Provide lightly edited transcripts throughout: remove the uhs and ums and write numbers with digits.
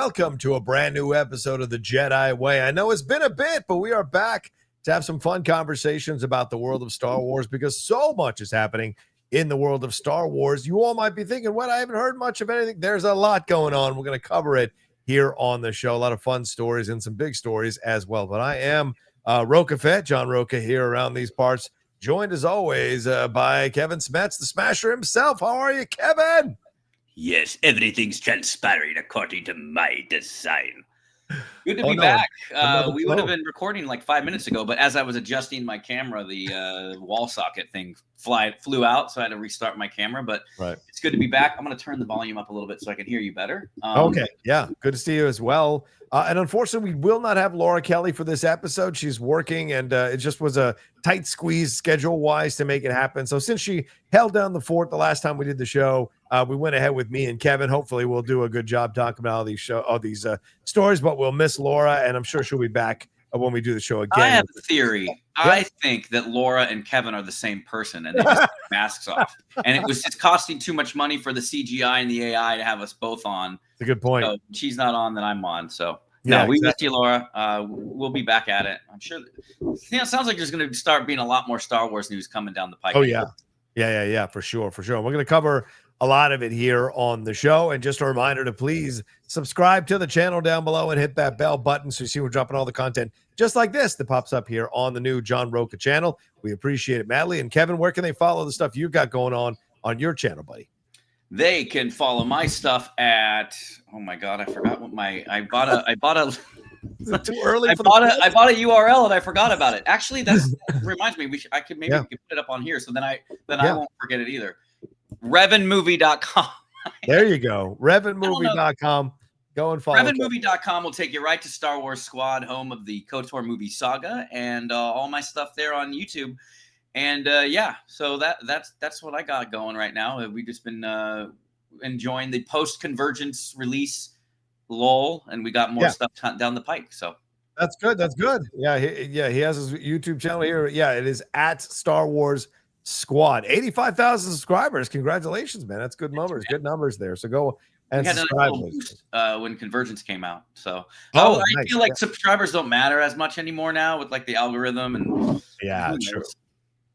welcome to a brand new episode of the Jedi Way. I know it's been a bit, but we are back to have some fun conversations about the world of Star Wars because so much is happening in the world of Star Wars. You all might be thinking, what? I haven't heard much of anything. There's a lot going on. We're going to cover it here on the show. A lot of fun stories and some big stories as well. But I am Roca Fett, John Roca here around these parts, joined as always by Kevin Smets, the Smasher himself. How are you, Kevin? Yes, everything's transpiring according to my design. Good to be no, back. another We flow. would have been recording like 5 minutes ago, but as I was adjusting my camera, the wall socket thing flew out, so I had to restart my camera. But It's good to be back. I'm going to turn the volume up a little bit so I can hear you better. Okay, yeah, good to see you as well. And unfortunately, we will not have Laura Kelly for this episode. She's working, and it just was a tight squeeze schedule-wise to make it happen. So since she held down the fort the last time we did the show, we went ahead with me and Kevin. Hopefully, we'll do a good job talking about all these stories, but we'll miss Laura, and I'm sure she'll be back when we do the show again. I have a theory. Yeah. I think that Laura and Kevin are the same person, and they just took masks off. And it was just costing too much money for the CGI and the AI to have us both on. It's a good point. So she's not on, then I'm on. So yeah, we missed you, Laura. We'll be back at it. I'm sure. It sounds like there's going to start being a lot more Star Wars news coming down the pipe. Oh yeah, for sure. We're going to cover a lot of it here on the show. And just a reminder to please subscribe to the channel down below and hit that bell button so you see we're dropping all the content just like this that pops up here on the new John Roca channel. We appreciate it madly. And Kevin, where can they follow the stuff you got going on your channel, buddy? They can follow my stuff at, oh my God, I forgot what I bought a Is it too early? I bought a URL and I forgot about it. Actually, that reminds me, we could put it up on here. So then I won't forget it either. Revanmovie.com. There you go. Revanmovie.com. Go and follow. Revanmovie.com will take you right to Star Wars Squad, home of the KOTOR movie saga, and all my stuff there on YouTube. And so that's what I got going right now. We've just been enjoying the post-convergence release lull, and we got more stuff down the pike. So that's good. Yeah, he has his YouTube channel here. Yeah, it is at Star Wars Squad. 85,000 subscribers. Congratulations, man. That's good numbers. Good numbers there. So go and subscribe. When Convergence came out. So I feel like subscribers don't matter as much anymore now with like the algorithm and true.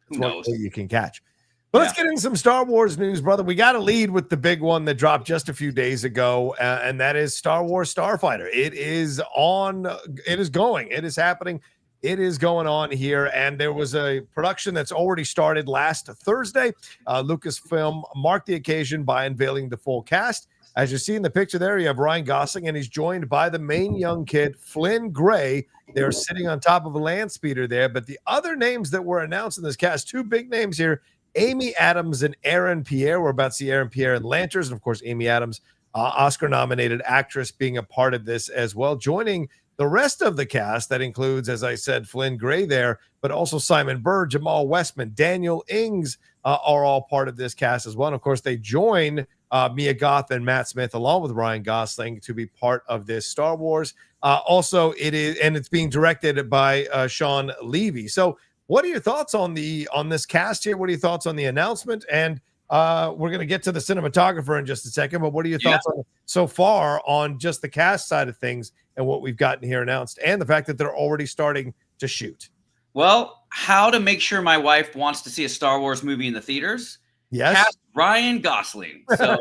Who knows? You can catch. But let's get into some Star Wars news, brother. We got to lead with the big one that dropped just a few days ago, and that is Star Wars Starfighter. It is on. It is going. It is happening. It is going on here, and there was a production that's already started last Thursday. Lucasfilm marked the occasion by unveiling the full cast. As you see in the picture there, you have Ryan Gosling, and he's joined by the main young kid, Flynn Gray. They're sitting on top of a land speeder there, but the other names that were announced in this cast, two big names here, Amy Adams and Aaron Pierre. We're about to see Aaron Pierre in Lanterns, and of course, Amy Adams, Oscar-nominated actress, being a part of this as well, joining the rest of the cast. That includes, as I said, Flynn Gray there, but also Simon Bird, Jamal Westman, Daniel Ings are all part of this cast as well. And of course, they join Mia Goth and Matt Smith along with Ryan Gosling to be part of this Star Wars. Also, it's being directed by Sean Levy. So what are your thoughts on this cast here? What are your thoughts on the announcement? And we're going to get to the cinematographer in just a second, but what are your thoughts on so far on just the cast side of things and what we've gotten here announced and the fact that they're already starting to shoot? Well, how to make sure my wife wants to see a Star Wars movie in the theaters? Yes. Cast Ryan Gosling. So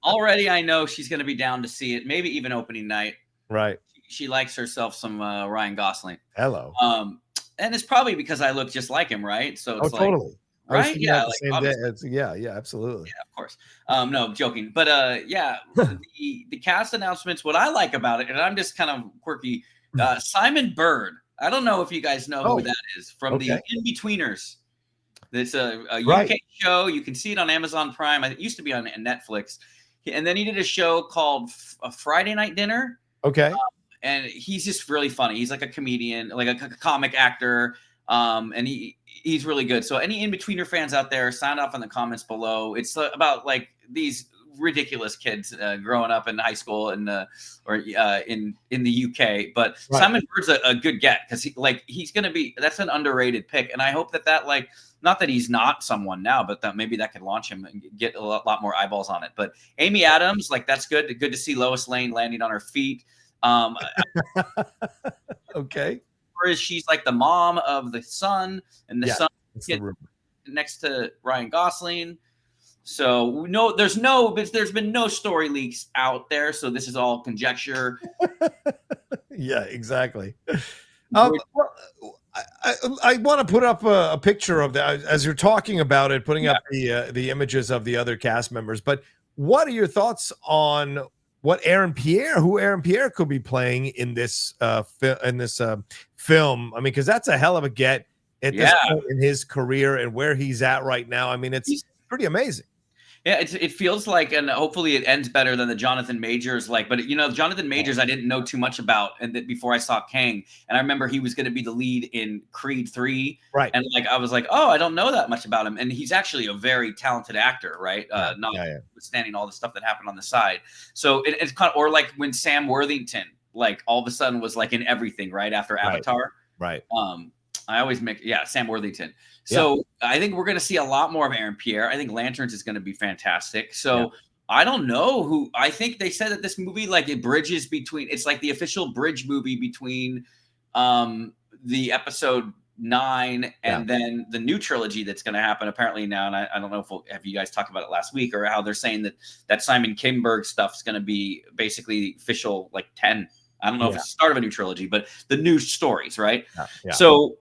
already I know she's going to be down to see it, maybe even opening night. Right. She likes herself some Ryan Gosling. Hello. And it's probably because I look just like him, right? So it's totally. Right? Yeah. Absolutely. Yeah, of course. No, I'm joking. But the cast announcements, what I like about it, and I'm just kind of quirky, Simon Bird. I don't know if you guys know who that is from the In-Betweeners. It's a UK show. You can see it on Amazon Prime. It used to be on Netflix. And then he did a show called A Friday Night Dinner. Okay. And he's just really funny. He's like a comedian, like a comic actor. And he's really good. So any In-Betweener fans out there, sign off in the comments below. It's about like these ridiculous kids growing up in high school and or in the UK. But Simon Bird's a good get because he's going to be, that's an underrated pick, and I hope that like, not that he's not someone now, but that maybe that could launch him and get a lot more eyeballs on it. But Amy Adams, like that's good. Good to see Lois Lane landing on her feet. Okay. She's like the mom of the son, and the son the next to Ryan Gosling. So there's been no story leaks out there, so this is all conjecture. Yeah, exactly. I want to put up a picture of that as you're talking about it, putting up the images of the other cast members. But what are your thoughts on who Aaron Pierre could be playing in this film? I mean, because that's a hell of a get at this point in his career and where he's at right now. I mean, it's pretty amazing. Yeah, it feels like, and hopefully it ends better than the Jonathan Majors. But Jonathan Majors, I didn't know too much about, and before I saw Kang, and I remember he was going to be the lead in Creed 3, right? And I was like, oh, I don't know that much about him, and he's actually a very talented actor, right? Notwithstanding all the stuff that happened on the side. So it's kind of, or like when Sam Worthington, like all of a sudden was like in everything, right after Avatar, right? I always make Sam Worthington. So I think we're going to see a lot more of Aaron Pierre. I think Lanterns is going to be fantastic. So I don't know who. I think they said that this movie, like, it bridges between. It's like the official bridge movie between the episode 9 and then the new trilogy that's going to happen apparently now. And I don't know if you guys talked about it last week, or how they're saying that Simon Kinberg stuff is going to be basically official, like 10. I don't know if it's the start of a new trilogy, but the new stories, right? So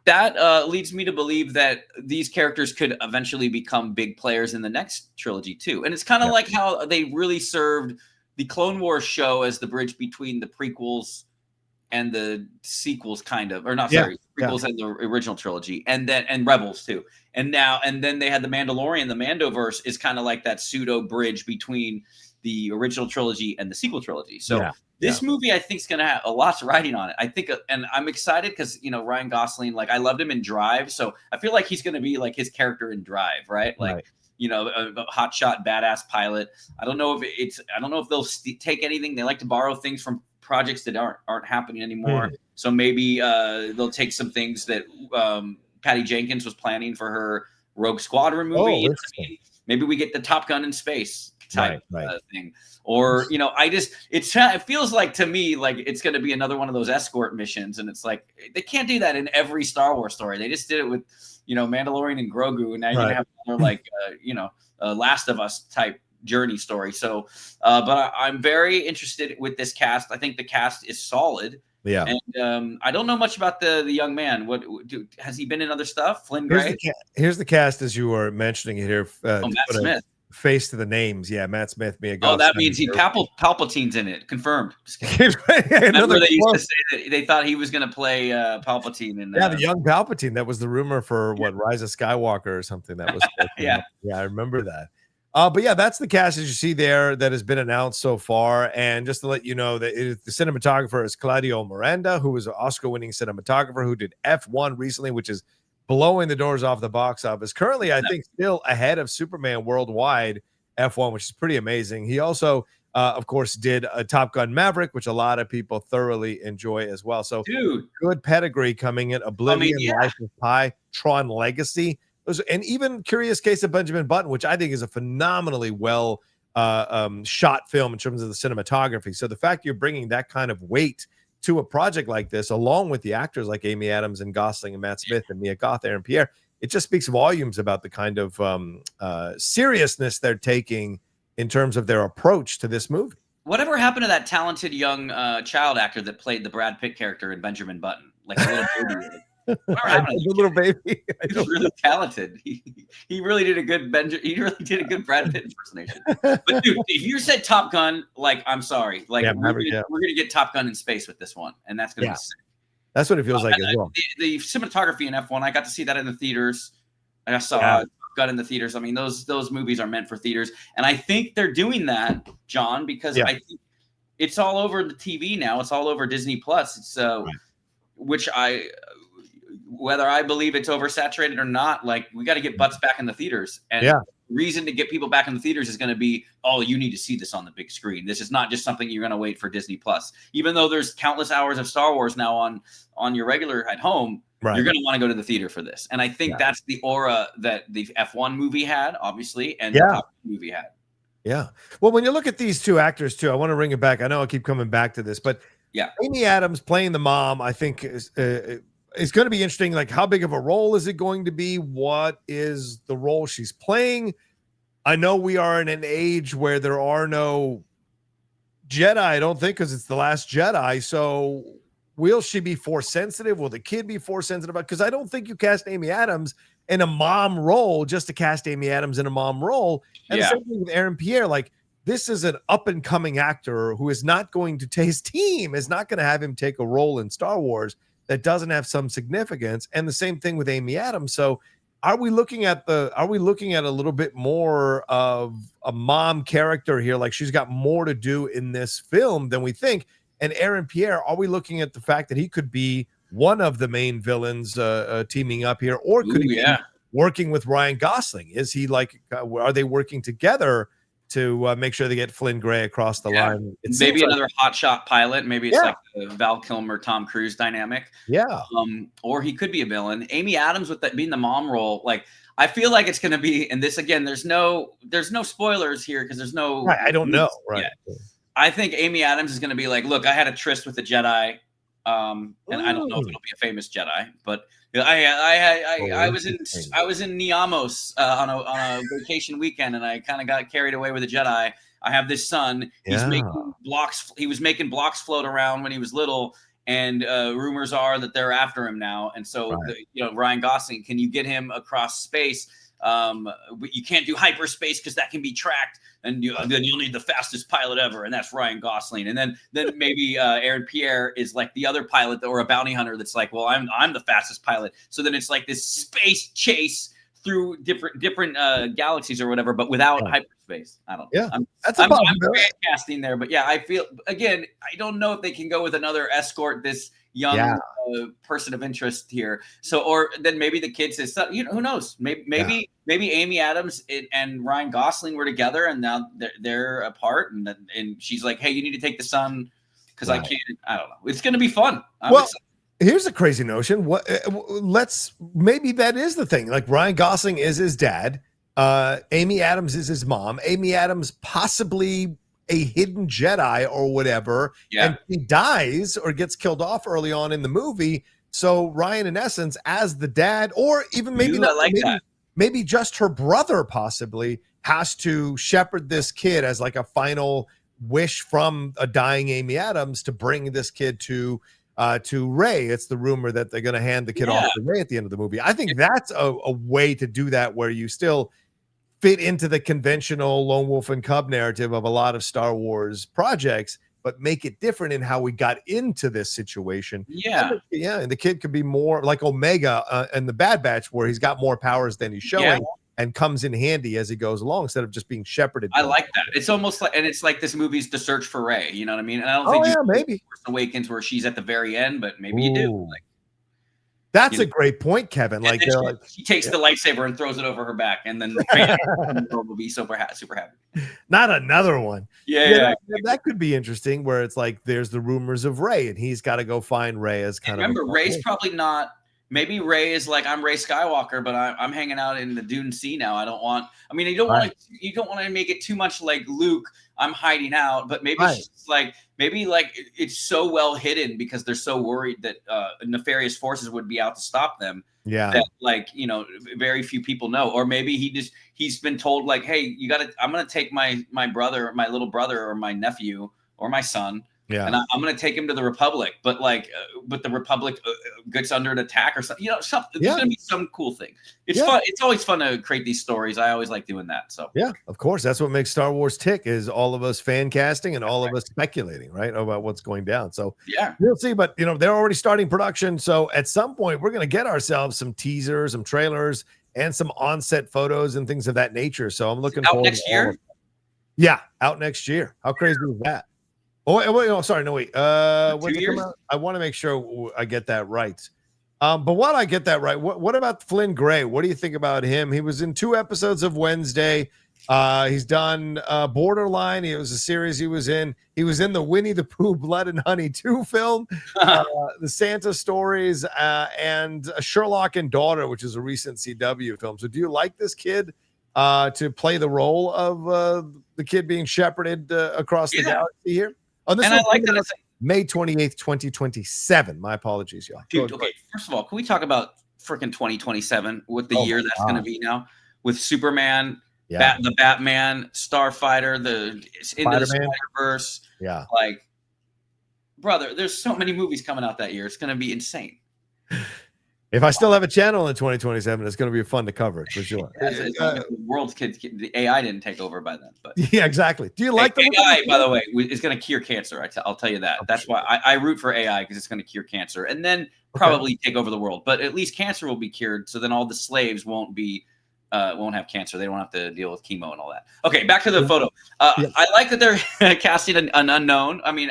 that leads me to believe that these characters could eventually become big players in the next trilogy too. And it's kind of like how they really served the Clone Wars show as the bridge between the prequels and the sequels, prequels and the original trilogy, and Rebels too. And then they had the Mandalorian. The Mandoverse is kind of like that pseudo bridge between the original trilogy and the sequel trilogy. So this movie, I think, is going to have a lot riding on it. I think, and I'm excited because, Ryan Gosling, like, I loved him in Drive. So I feel like he's going to be like his character in Drive, right? Like, a hotshot badass pilot. I don't know if they'll take anything. They like to borrow things from projects that aren't happening anymore. So maybe they'll take some things that Patty Jenkins was planning for her Rogue Squadron movie. Maybe we get the Top Gun in space type thing. Or, it feels like to me, like it's going to be another one of those escort missions. And it's like, they can't do that in every Star Wars story. They just did it with, Mandalorian and Grogu. And now you're going to have another, Last of Us type journey story. So, but I'm very interested with this cast. I think the cast is solid. Yeah. And I don't know much about the young man. Has he been in other stuff? Flynn Gray? Here's the cast as you were mentioning it here. Matt Smith. Face to the names. Yeah, Matt Smith, Mia Goth. Oh, that means Palpatine's in it. Confirmed. Remember they used to say that they thought he was going to play Palpatine. The young Palpatine. That was the rumor for Rise of Skywalker or something. That was I remember that. But that's the cast as you see there that has been announced so far. And just to let you know that the cinematographer is Claudio Miranda, who is an Oscar-winning cinematographer who did F1 recently, which is blowing the doors off the box office. Currently, I think still ahead of Superman worldwide F1, which is pretty amazing. He also, of course, did a Top Gun Maverick, which a lot of people thoroughly enjoy as well. So good pedigree coming in. Oblivion, Life of Pi, Tron Legacy. And even Curious Case of Benjamin Button, which I think is a phenomenally well shot film in terms of the cinematography. So the fact you're bringing that kind of weight to a project like this, along with the actors like Amy Adams and Gosling and Matt Smith and Mia Goth, Aaron Pierre, it just speaks volumes about the kind of seriousness they're taking in terms of their approach to this movie. Whatever happened to that talented young child actor that played the Brad Pitt character in Benjamin Button? Like a little baby. The little baby. He was really talented. He really did a good Brad Pitt impersonation. But dude, if you said Top Gun, like, I'm sorry, like we're gonna get Top Gun in space with this one, and that's gonna be sick. That's what it feels like as well. The cinematography in F1, I got to see that in the theaters. I saw Top Gun in the theaters. I mean, those movies are meant for theaters, and I think they're doing that, John, because I think it's all over the TV now. It's all over Disney Plus. It's which whether I believe it's oversaturated or not, like, we got to get butts back in the theaters. And reason to get people back in the theaters is going to be, oh, you need to see this on the big screen. This is not just something you're going to wait for Disney Plus. Even though there's countless hours of Star Wars now on your regular at home, you're going to want to go to the theater for this. And I think that's the aura that the F1 movie had, obviously, and the Top Gun movie had. Yeah. Well, when you look at these two actors too, I want to bring it back. I know I keep coming back to this, but Amy Adams playing the mom, I think is going to be interesting. Like, how big of a role is it going to be? What is the role she's playing? I know we are in an age where there are no Jedi, I don't think, because it's the last Jedi. So will she be force sensitive? Will the kid be force sensitive? Because I don't think you cast Amy Adams in a mom role just to cast Amy Adams in a mom role. And the same thing with Aaron Pierre. Like, this is an up and coming actor who is not going to his team is not going to have him take a role in Star Wars that doesn't have some significance. And the same thing with Amy Adams. So are we looking at a little bit more of a mom character here? Like, she's got more to do in this film than we think. And Aaron Pierre, are we looking at the fact that he could be one of the main villains teaming up here, or could he be working with Ryan Gosling? Is he like, are they working together to make sure they get Flynn Gray across the line? Maybe another hotshot pilot. Maybe it's like the Val Kilmer, Tom Cruise dynamic. Or he could be a villain. Amy Adams with that being the mom role. Like, I feel like it's going to be, and this again, there's no spoilers here because there's no. I don't know. Right. I think Amy Adams is going to be like, look, I had a tryst with the Jedi. And I don't know if it'll be a famous Jedi, but I was in Niamos on a vacation weekend, and I kind of got carried away with a Jedi. I have this son. He's making blocks. He was making blocks float around when he was little, and rumors are that they're after him now. And so, Ryan Gosling, can you get him across space? But you can't do hyperspace because that can be tracked, and then you'll need the fastest pilot ever, and that's Ryan Gosling. And then maybe Aaron Pierre is like the other pilot or a bounty hunter that's like, well, I'm the fastest pilot. So then it's like this space chase through different galaxies or whatever, but without hyperspace. I don't know. Yeah, I'm casting there, but I feel, again, I don't know if they can go with another escort this young person of interest here. So, or then maybe the kid says, who knows? Maybe Amy Adams and Ryan Gosling were together, and now they're apart, and she's like, hey, you need to take the son because I can't. I don't know. It's going to be fun. Here's a crazy notion. Maybe that is the thing. Like, Ryan Gosling is his dad. Amy Adams is his mom. Amy Adams possibly a hidden Jedi or whatever, and he dies or gets killed off early on in the movie. So Ryan, in essence, as the dad, or even maybe not, maybe just her brother possibly has to shepherd this kid as like a final wish from a dying Amy Adams to bring this kid to Rey. It's the rumor that they're going to hand the kid off to Rey at the end of the movie. I think that's a way to do that, where you still fit into the conventional lone wolf and cub narrative of a lot of Star Wars projects, but make it different in how we got into this situation. And the kid could be more like Omega in the Bad Batch, where he's got more powers than he's showing and comes in handy as he goes along instead of just being shepherded. I like that. It's almost like, and it's like this movie's The Search for Rey. You know what I mean? And I don't think maybe Force Awakens where she's at the very end, but maybe you do. Like, that's a great point, Kevin. Like, she takes the lightsaber and throws it over her back, and then the world will be super happy. Not another one. That could be interesting. Where it's like there's the rumors of Rey, and he's got to go find Rey as kind of. Remember, Rey's probably not. Maybe Rey is like, I'm Rey Skywalker, but I'm hanging out in the Dune Sea now. I don't want. I mean, you don't want to make it too much like Luke. I'm hiding out, but maybe she's like, it's so well hidden because they're so worried that nefarious forces would be out to stop them. That very few people know. Or maybe he's been told like, hey, I'm going to take my brother, my little brother, or my nephew, or my son. And I'm going to take him to the Republic, but the Republic gets under an attack or something. There's going to be some cool thing. It's fun. It's always fun to create these stories. I always like doing that. So of course, that's what makes Star Wars tick, is all of us fan casting and all of us speculating, right, about what's going down. So we'll see. But they're already starting production. So at some point, we're going to get ourselves some teasers, some trailers, and some on-set photos and things of that nature. So I'm looking forward next year. Out next year. How crazy is that? Oh, wait, sorry. No, wait. When's it come out? I want to make sure I get that right. But what I get that right. What about Flynn Gray? What do you think about him? He was in 2 episodes of Wednesday. He's done Borderline. It was a series he was in. He was in the Winnie the Pooh Blood and Honey 2 film, the Santa Stories, and Sherlock and Daughter, which is a recent CW film. So do you like this kid to play the role of the kid being shepherded across the galaxy here? Oh, this and I like that it's May 28th, 2027. My apologies, y'all. Dude, okay, first of all, can we talk about freaking 2027 with the year that's going to be now with Superman, the Batman, Starfighter, the into the Spider-Verse. Yeah. Like, brother, there's so many movies coming out that year. It's going to be insane. If I still have a channel in 2027, it's going to be fun to cover it for sure. The world's kids, the AI didn't take over by then. But yeah, exactly. Do you like the AI? By the way, is going to cure cancer. I'll tell you that. That's why I root for AI, because it's going to cure cancer and then probably take over the world. But at least cancer will be cured, so then all the slaves won't have cancer. They don't have to deal with chemo and all that. Okay, back to the photo. I like that they're casting an unknown. I mean,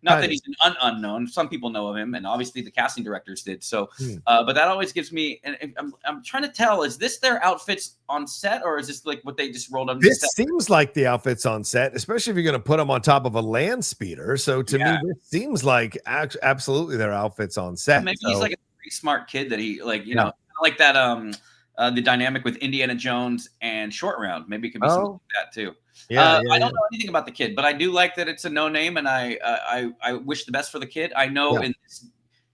not that he's an unknown. Some people know of him, and obviously the casting directors did. So, but that always gives me. And I'm trying to tell: is this their outfits on set, or is this like what they just rolled up? This seems like the outfits on set, especially if you're going to put them on top of a land speeder. So to me, this seems like absolutely their outfits on set. Maybe he's like a pretty smart kid that he like, you know, like that. The dynamic with Indiana Jones and Short Round. Maybe it could be something like that too. I don't know anything about the kid, but I do like that it's a no name, and I wish the best for the kid. I know in this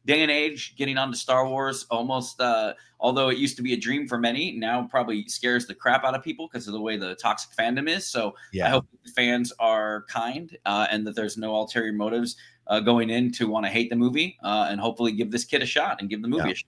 day and age, getting onto Star Wars almost, although it used to be a dream for many, now probably scares the crap out of people because of the way the toxic fandom is. So I hope the fans are kind and that there's no ulterior motives going in to want to hate the movie, and hopefully give this kid a shot and give the movie a shot.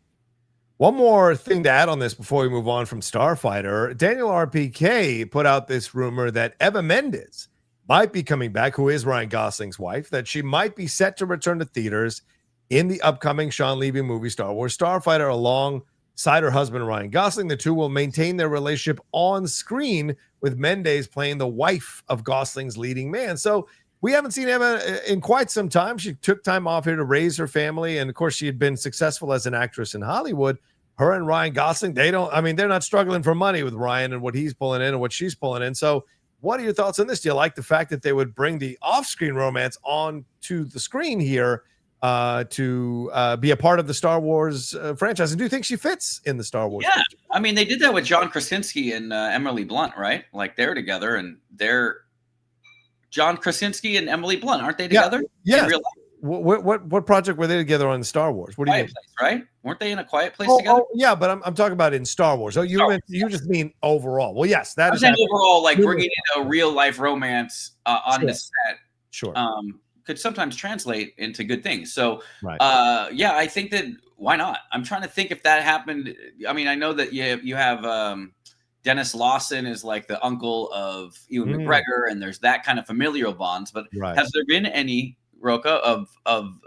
One more thing to add on this before we move on from Starfighter. Daniel RPK put out this rumor that Eva Mendes might be coming back, who is Ryan Gosling's wife, that she might be set to return to theaters in the upcoming Sean Levy movie Star Wars Starfighter alongside her husband Ryan Gosling. The two will maintain their relationship on screen, with Mendes playing the wife of Gosling's leading man. So we haven't seen Eva in quite some time. She took time off here to raise her family. And of course, she had been successful as an actress in Hollywood. Her and Ryan Gosling, they're not struggling for money with Ryan and what he's pulling in and what she's pulling in. So what are your thoughts on this? Do you like the fact that they would bring the off-screen romance onto the screen here to be a part of the Star Wars franchise? And do you think she fits in the Star Wars franchise? I mean, they did that with John Krasinski and Emily Blunt, right? Like they're together, and they're John Krasinski and Emily Blunt, aren't they together? Yeah. What project were they together on Star Wars? What do you mean? Place, right? Weren't they in A Quiet Place together? Oh, yeah, but I'm talking about in Star Wars. Oh, you just mean overall? Well, yes, that I'm is saying overall, like bringing in a real life romance on the set. Sure. Could sometimes translate into good things. So, I think that why not? I'm trying to think if that happened. I mean, I know that you have. Dennis Lawson is like the uncle of Ewan McGregor, and there's that kind of familial bonds. But has there been any, Rocha, of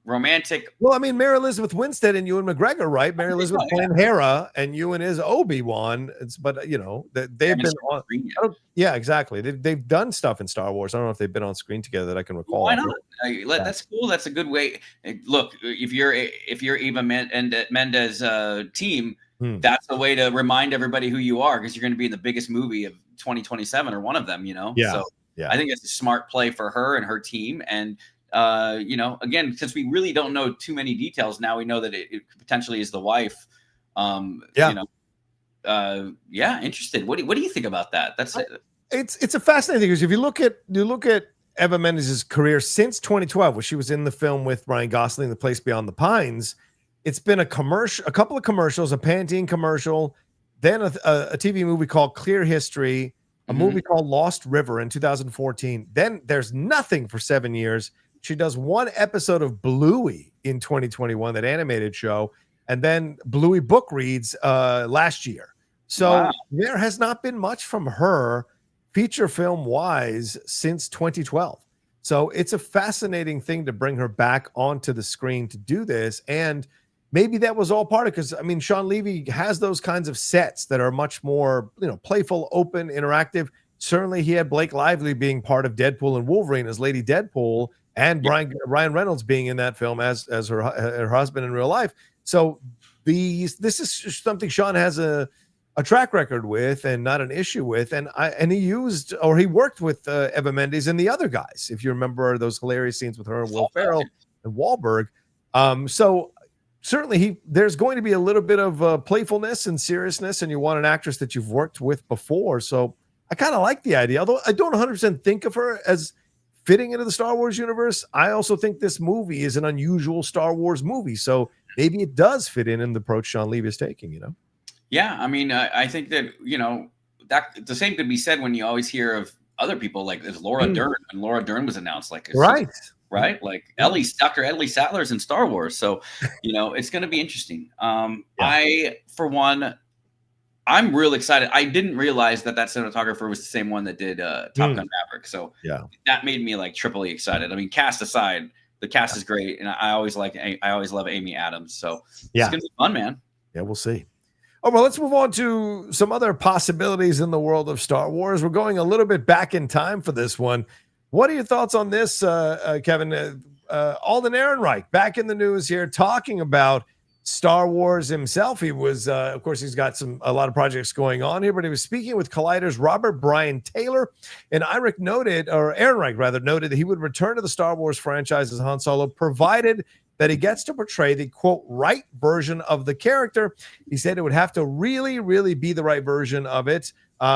romantic? Well, I mean, Mary Elizabeth Winstead and Ewan McGregor, right? Mary Elizabeth playing Hera, and Ewan is Obi-Wan. But you know, they've been on. Yeah, exactly. They've done stuff in Star Wars. I don't know if they've been on screen together that I can recall. Why not? That's cool. That's a good way. Look, if you're Eva Mendes team. That's the way to remind everybody who you are, because you're going to be in the biggest movie of 2027 or one of them, you know? So I think it's a smart play for her and her team. And, again, since we really don't know too many details now, we know that it potentially is the wife. Interested. What do you think about that? It's a fascinating thing, because if you look at Eva Mendes' career since 2012, where she was in the film with Ryan Gosling, The Place Beyond the Pines, it's been a couple of commercials, a Pantene commercial, then a TV movie called Clear History, a movie called Lost River in 2014. Then there's nothing for 7 years. She does one episode of Bluey in 2021, that animated show, and then Bluey book reads last year. So there has not been much from her feature film wise since 2012. So it's a fascinating thing to bring her back onto the screen to do this. And maybe that was all part of, because I mean, Sean Levy has those kinds of sets that are much more, playful, open, interactive. Certainly he had Blake Lively being part of Deadpool and Wolverine as Lady Deadpool and Ryan Reynolds being in that film as her husband in real life. So this is something Sean has a track record with and not an issue with, and he worked with Eva Mendes and the other guys. If you remember those hilarious scenes with her and Will Ferrell and Wahlberg. So certainly there's going to be a little bit of playfulness and seriousness, and you want an actress that you've worked with before. So I kind of like the idea, although I don't 100% think of her as fitting into the Star Wars universe. I also think this movie is an unusual Star Wars movie, so maybe it does fit in the approach Sean Levy is taking, Yeah, I mean, I think that, that the same could be said when you always hear of other people, like there's Laura Dern, and Laura Dern was announced, like, right? Like Dr. Ellie Sattler's in Star Wars. So, it's going to be interesting. For one, I'm real excited. I didn't realize that cinematographer was the same one that did Top Gun Maverick. So that made me like triply excited. I mean, cast aside, the cast is great, and I always love Amy Adams. So it's gonna be fun, man. Yeah, we'll see. Oh, well, let's move on to some other possibilities in the world of Star Wars. We're going a little bit back in time for this one. What are your thoughts on this, Kevin? Alden Ehrenreich back in the news here, talking about Star Wars himself. He was, of course, he's got a lot of projects going on here, but he was speaking with Collider's Robert Bryan Taylor, and Ehrenreich noted that he would return to the Star Wars franchise as Han Solo, provided that he gets to portray the, quote, right version of the character. He said it would have to really, really be the right version of it.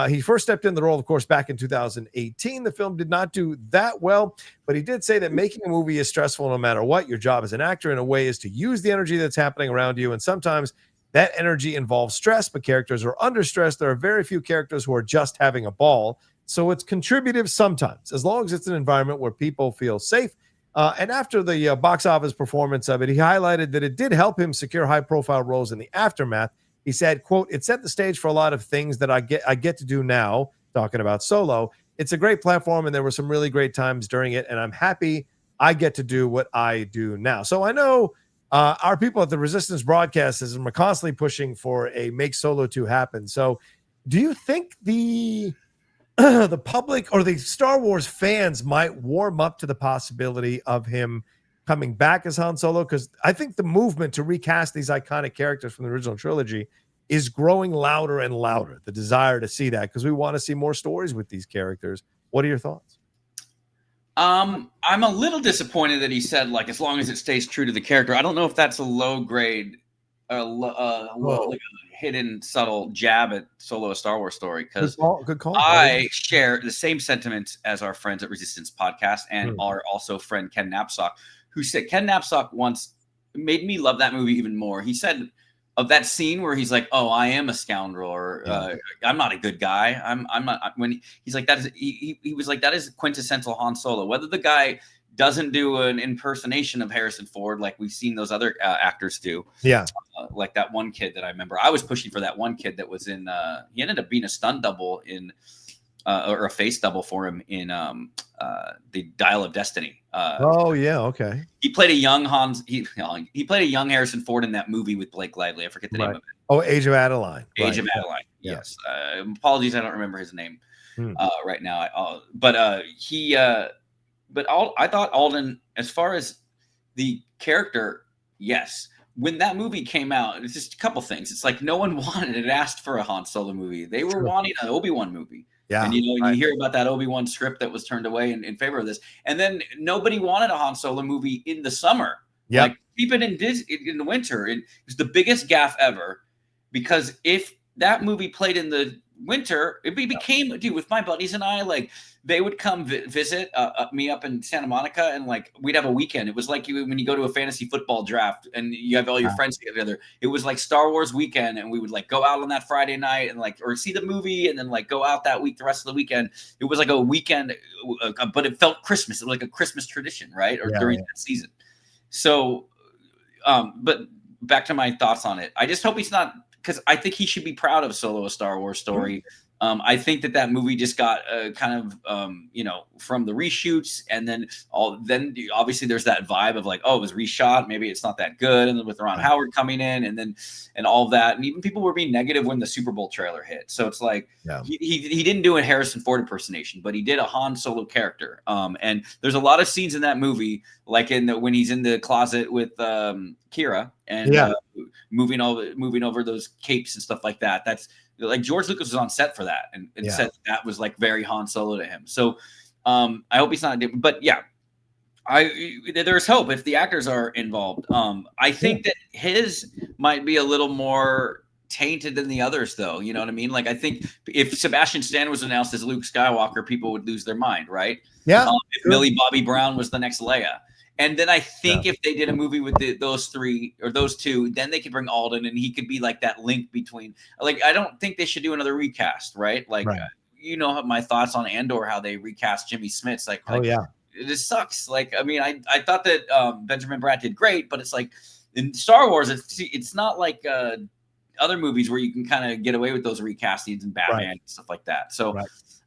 He first stepped in the role, of course, back in 2018. The film did not do that well, but he did say that making a movie is stressful no matter what. Your job as an actor, in a way, is to use the energy that's happening around you, and sometimes that energy involves stress, but characters are under stress. There are very few characters who are just having a ball, so it's contributive sometimes, as long as it's an environment where people feel safe. And after the box office performance of it, he highlighted that it did help him secure high-profile roles in the aftermath. He said, quote, "It set the stage for a lot of things that I get to do now," talking about Solo. "It's a great platform, and there were some really great times during it, and I'm happy I get to do what I do now." So I know our people at the Resistance Broadcasters are constantly pushing for a Make Solo 2 happen. So do you think the public or the Star Wars fans might warm up to the possibility of him coming back as Han Solo? Because I think the movement to recast these iconic characters from the original trilogy is growing louder and louder, the desire to see that, because we want to see more stories with these characters. What are your thoughts? I'm a little disappointed that he said, like, as long as it stays true to the character. I don't know if that's a low grade, like a hidden subtle jab at Solo, a Star Wars story, because good call. I share the same sentiments as our friends at Resistance Podcast and our also friend Ken Knapsack, who said Ken Knapsack once made me love that movie even more. He said of that scene where he's like, "Oh, I am a scoundrel," or "I'm not a good guy." I'm not. When he's like that is he was like, that is quintessential Han Solo. Whether the guy doesn't do an impersonation of Harrison Ford like we've seen those other actors do, like that one kid that I remember. I was pushing for that one kid that was in. He ended up being a stunt double in. Or a face double for him in the Dial of Destiny. Okay. He played a young He played a young Harrison Ford in that movie with Blake Lively. I forget the name of it. Oh, Age of Adeline. Age of Adeline. Yes. Apologies, I don't remember his name right now. I thought Alden, as far as the character, yes. When that movie came out, it's just a couple things. It's like no one wanted it, asked for a Han Solo movie. They were wanting an Obi-Wan movie. Yeah, and you hear about that Obi-Wan script that was turned away in favor of this, and then nobody wanted a Han Solo movie in the summer. Yeah, like keep it in the winter. It was the biggest gaffe ever, because if that movie played in the winter, it became with my buddies and I, like they would come visit me up in Santa Monica, and like we'd have a weekend. It was like when you go to a fantasy football draft and you have all your friends together. It was like Star Wars weekend, and we would like go out on that Friday night and like or see the movie and then like go out that week, the rest of the weekend. It was like a weekend, but it felt Christmas. It was like a Christmas tradition, right? Or during that season. So, but back to my thoughts on it. I just hope he's not, because I think he should be proud of Solo, a Star Wars story. I think that movie just got kind of from the reshoots, and then obviously there's that vibe of like, oh, it was reshot, maybe it's not that good, and then with Ron Howard coming in, and all of that, and even people were being negative when the Super Bowl trailer hit. So it's like he didn't do a Harrison Ford impersonation, but he did a Han Solo character. And there's a lot of scenes in that movie, like when he's in the closet with Kira and moving over those capes and stuff like that. That's like George Lucas was on set for that and said that was like very Han Solo to him. So I hope he's not, but there's hope if the actors are involved. I think that his might be a little more tainted than the others, though. You know what I mean? Like, I think if Sebastian Stan was announced as Luke Skywalker, people would lose their mind, right? Yeah. If Millie Bobby Brown was the next Leia. And then I think if they did a movie with those three or those two, then they could bring Aldren and he could be like that link between. Like, I don't think they should do another recast, right? Like, you know my thoughts on Andor, how they recast Jimmy Smits. Like, it just sucks. Like, I mean, I thought that Benjamin Bratt did great, but it's like in Star Wars, it's not like other movies where you can kind of get away with those recastings and Batman and stuff like that. So.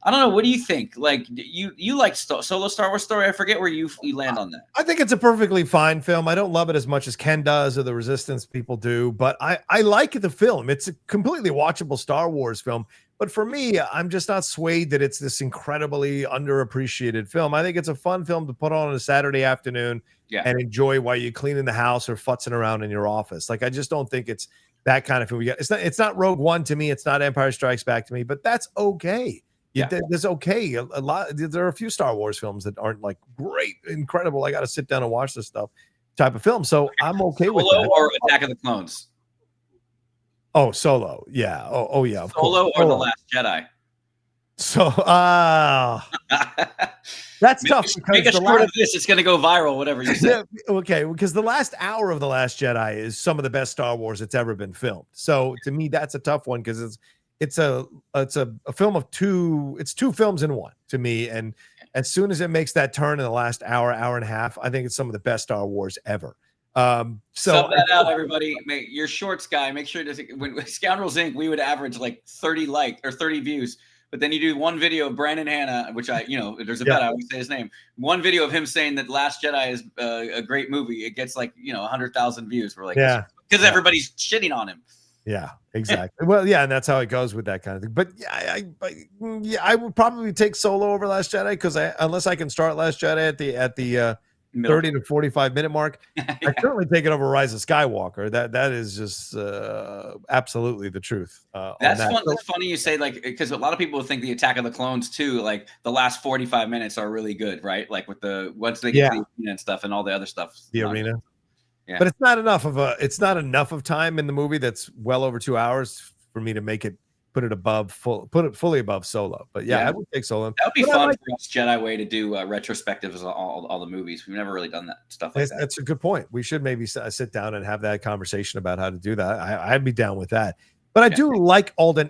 I don't know. What do you think? Like, you like Solo Star Wars Story? I forget where you land on that. I think it's a perfectly fine film. I don't love it as much as Ken does or the Resistance people do, but I like the film. It's a completely watchable Star Wars film. But for me, I'm just not swayed that it's this incredibly underappreciated film. I think it's a fun film to put on a Saturday afternoon and enjoy while you're cleaning the house or futzing around in your office. Like, I just don't think it's that kind of film. It's not Rogue One to me. It's not Empire Strikes Back to me, but that's okay. There's okay. A lot. There are a few Star Wars films that aren't like great, incredible. I got to sit down and watch this stuff type of film. So I'm okay with that. Or Attack of the Clones. Oh, Solo. Yeah. Oh yeah. Solo or The Last Jedi. So that's tough. Make a short of this. It's going to go viral. Whatever you say. Okay, because the last hour of The Last Jedi is some of the best Star Wars that's ever been filmed. So to me, that's a tough one because it's a film of two. It's two films in one to me. And as soon as it makes that turn in the last hour and a half, I think it's some of the best Star Wars ever. So sub that out, everybody. Your shorts guy. Make sure when Scoundrels Inc. we would average like 30 views. But then you do one video of Brandon Hanna, which there's a bet I always say his name. One video of him saying that Last Jedi is a great movie. It gets like 100,000 views. We're like, because everybody's shitting on him. Yeah, exactly. Well, yeah, and that's how it goes with that kind of thing. But I would probably take Solo over Last Jedi because unless I can start Last Jedi at the 30 to 45 minute mark, I certainly take it over Rise of Skywalker. That is just absolutely the truth. That's fun. That's funny you say, like, because a lot of people think the Attack of the Clones too, like the last 45 minutes are really good, right? Like with once they get to the arena and stuff and all the other stuff. The arena. Yeah. But it's not enough of time in the movie that's well over 2 hours for me to put it fully above Solo. But I would take Solo. That would be fun for us Jedi Way to do retrospectives on all the movies. We've never really done that stuff like that. That's a good point. We should maybe sit down and have that conversation about how to do that. I'd be down with that. But I do like Aldren,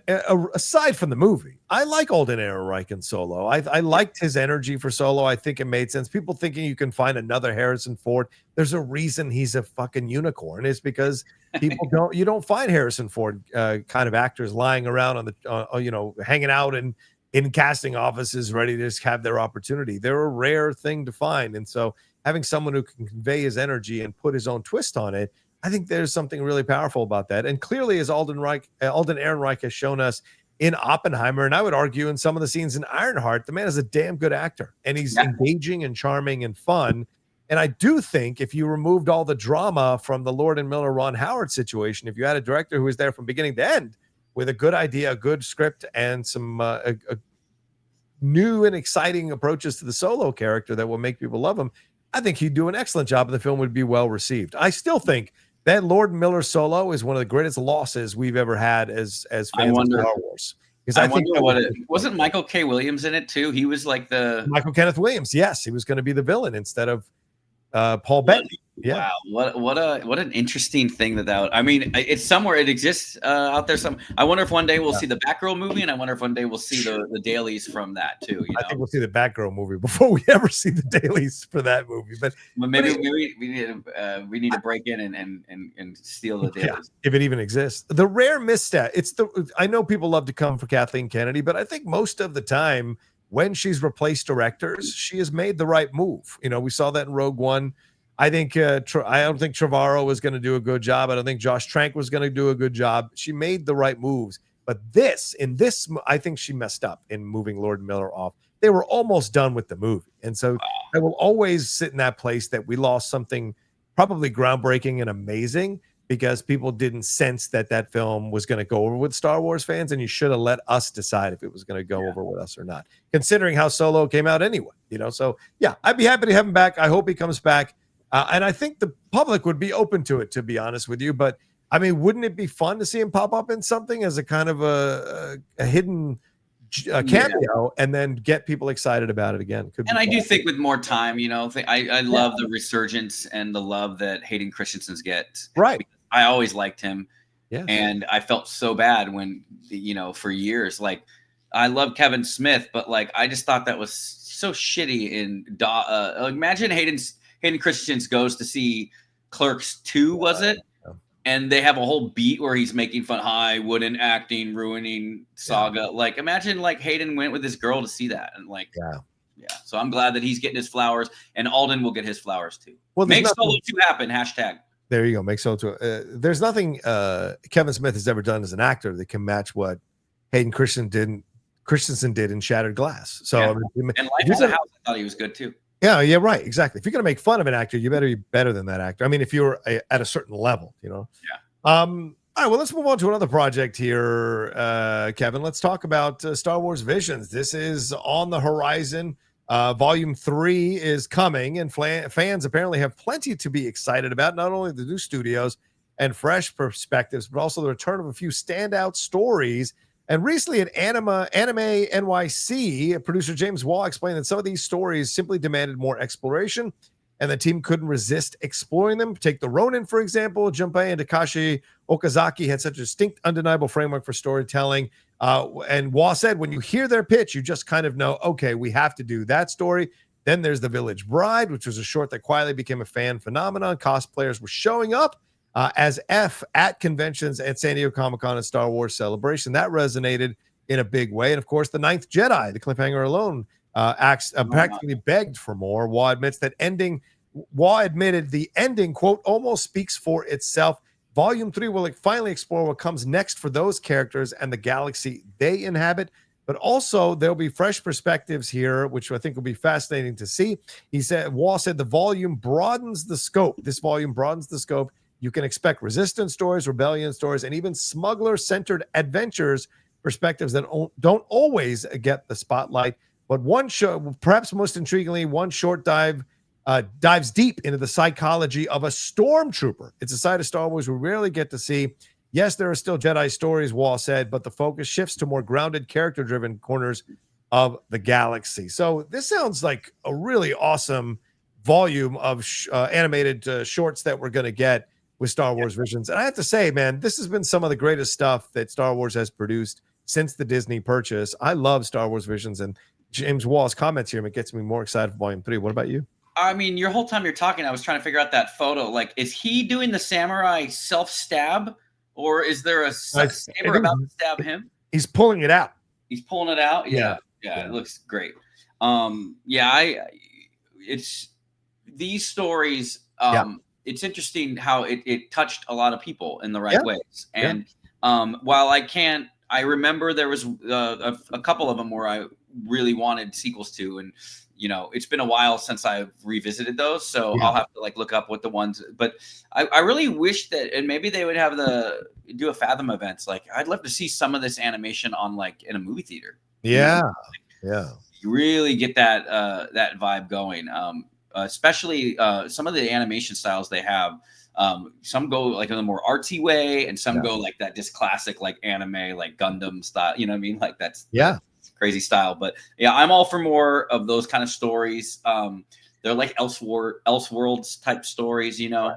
aside from the movie. I like Aldren Ehrenreich in Solo. I liked his energy for Solo. I think it made sense. People thinking you can find another Harrison Ford. There's a reason he's a fucking unicorn. It's because you don't find Harrison Ford kind of actors lying around on the hanging out in casting offices ready to just have their opportunity. They're a rare thing to find. And so having someone who can convey his energy and put his own twist on it, I think there's something really powerful about that. And clearly, as Aldren Ehrenreich has shown us in Oppenheimer, and I would argue in some of the scenes in Ironheart, the man is a damn good actor. And he's engaging and charming and fun. And I do think if you removed all the drama from the Lord and Miller Ron Howard situation, if you had a director who was there from beginning to end with a good idea, a good script, and some new and exciting approaches to the Solo character that will make people love him, I think he'd do an excellent job and the film would be well received. I still think that Lord Miller Solo is one of the greatest losses we've ever had as fans of Star Wars. Because I think wasn't Michael K. Williams in it too? He was like the Michael Kenneth Williams. Yes, he was going to be the villain instead of Paul Bettany. Yeah. Wow, what an interesting thing that I mean, it's somewhere, it exists out there. I wonder if one day we'll see the Batgirl movie, and I wonder if one day we'll see the dailies from that too. I think we'll see the Batgirl movie before we ever see the dailies for that movie. But maybe we need to break in and steal the dailies, if it even exists. The rare misstep. I know people love to come for Kathleen Kennedy, but I think most of the time when she's replaced directors, she has made the right move. We saw that in Rogue One. I think I don't think Trevorrow was going to do a good job. I don't think Josh Trank was going to do a good job. She made the right moves. But I think she messed up in moving Lord Miller off. They were almost done with the movie. And so I will always sit in that place that we lost something probably groundbreaking and amazing because people didn't sense that film was going to go over with Star Wars fans. And you should have let us decide if it was going to go over with us or not, considering how Solo came out anyway. So yeah, I'd be happy to have him back. I hope he comes back. And I think the public would be open to it, to be honest with you. But I mean, wouldn't it be fun to see him pop up in something as a kind of a hidden cameo and then get people excited about it again? I do think with more time, I love the resurgence and the love that Hayden Christensen's gets. Right. I always liked him. Yeah. And I felt so bad when, for years, like I love Kevin Smith, but like, I just thought that was so shitty. Imagine Hayden Christensen goes to see Clerks 2, was it? And they have a whole beat where he's making fun, high wooden acting, ruining saga. Yeah. Like, imagine like Hayden went with his girl to see that. And like, yeah. So I'm glad that he's getting his flowers, and Alden will get his flowers too. Well, make Solo 2 happen. #. There you go. Make Solo 2. There's nothing Kevin Smith has ever done as an actor that can match what Hayden Christensen did in Shattered Glass. So, and Life as a House, I thought he was good too. Yeah, right, exactly. If you're going to make fun of an actor, you better be better than that actor. I mean, if you're at a certain level, Yeah. All right, well, let's move on to another project here, Kevin. Let's talk about Star Wars Visions. This is on the horizon. Volume 3 is coming, and fans apparently have plenty to be excited about, not only the new studios and fresh perspectives, but also the return of a few standout stories. And recently at Anime NYC, producer James Waugh explained that some of these stories simply demanded more exploration, and the team couldn't resist exploring them. Take the Ronin, for example. Junpei and Takashi Okazaki had such a distinct, undeniable framework for storytelling. And Waugh said, when you hear their pitch, you just kind of know, okay, we have to do that story. Then there's The Village Bride, which was a short that quietly became a fan phenomenon. Cosplayers were showing up as F at conventions at San Diego Comic-Con and Star Wars Celebration. That resonated in a big way. And of course, The Ninth Jedi, the cliffhanger alone, practically begged for more. Waugh admitted the ending, quote, almost speaks for itself. Volume 3 will finally explore what comes next for those characters and the galaxy they inhabit. But also, there'll be fresh perspectives here, which I think will be fascinating to see. Waugh said the volume broadens the scope. This volume broadens the scope. You can expect resistance stories, rebellion stories, and even smuggler-centered adventures, perspectives that don't always get the spotlight. But one show, perhaps most intriguingly, one short dives deep into the psychology of a stormtrooper. It's a side of Star Wars we rarely get to see. Yes, there are still Jedi stories, Waugh said, but the focus shifts to more grounded, character-driven corners of the galaxy. So this sounds like a really awesome volume of animated shorts that we're going to get with Star Wars Visions. And I have to say, man, this has been some of the greatest stuff that Star Wars has produced since the Disney purchase. I love Star Wars Visions, and James Waugh's comments here, it gets me more excited for Volume 3. What about you? I mean, your whole time you're talking, I was trying to figure out that photo. Like, is he doing the samurai self-stab, or is there a saber about to stab him? He's pulling it out. He's pulling it out? Yeah. It looks great. It's these stories, it's interesting how it touched a lot of people in the right ways. And while I remember there was a couple of them where I really wanted sequels to, and it's been a while since I've revisited those, so I'll have to look up what the ones. But I really wish that, and maybe they would have do a Fathom events. Like, I'd love to see some of this animation on in a movie theater. You really get that vibe going. Especially some of the animation styles they have. Some go in a more artsy way, and some go that just classic anime, Gundam style. You know what I mean? That's crazy style. But I'm all for more of those kind of stories. they're like Elseworlds type stories, you know.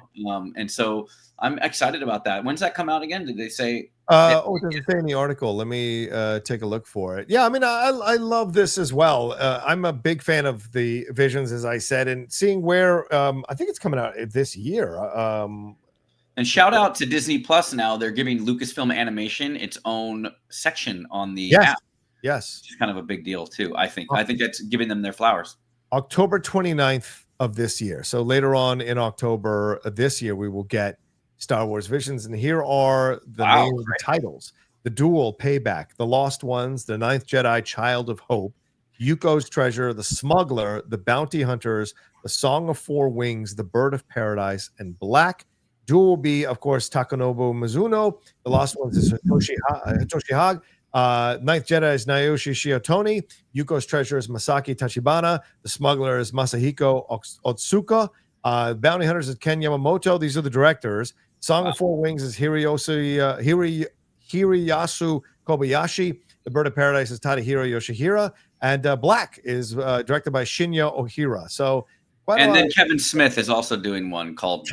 And so I'm excited about that. When's that come out again? Did they say? Does it say in the article? Let me take a look for it. Yeah, I mean, I love this as well. I'm a big fan of the Visions, as I said, and seeing where I think it's coming out this year. And shout out to Disney Plus now. They're giving Lucasfilm Animation its own section on the app. Yes. Which is kind of a big deal too, I think. I think that's giving them their flowers. October 29th of this year. So later on in October of this year, we will get Star Wars Visions. And here are the names of the titles: The Duel, Payback, The Lost Ones, The Ninth Jedi, Child of Hope, Yuko's Treasure, The Smuggler, The Bounty Hunters, The Song of Four Wings, The Bird of Paradise, and Black. Duel will be, of course, Takanobu Mizuno. The Lost Ones is Hitoshi Hag. Ninth Jedi is Naoshi Shiotoni. Yuko's Treasure is Masaki Tachibana. The Smuggler is Masahiko Otsuka. Bounty Hunters is Ken Yamamoto. These are the directors. Song of Four Wings is Hiriyasu Kobayashi. The Bird of Paradise is Tadahiro Yoshihira. And Black is directed by Shinya Ohira. So, and then Kevin Smith is also doing one called.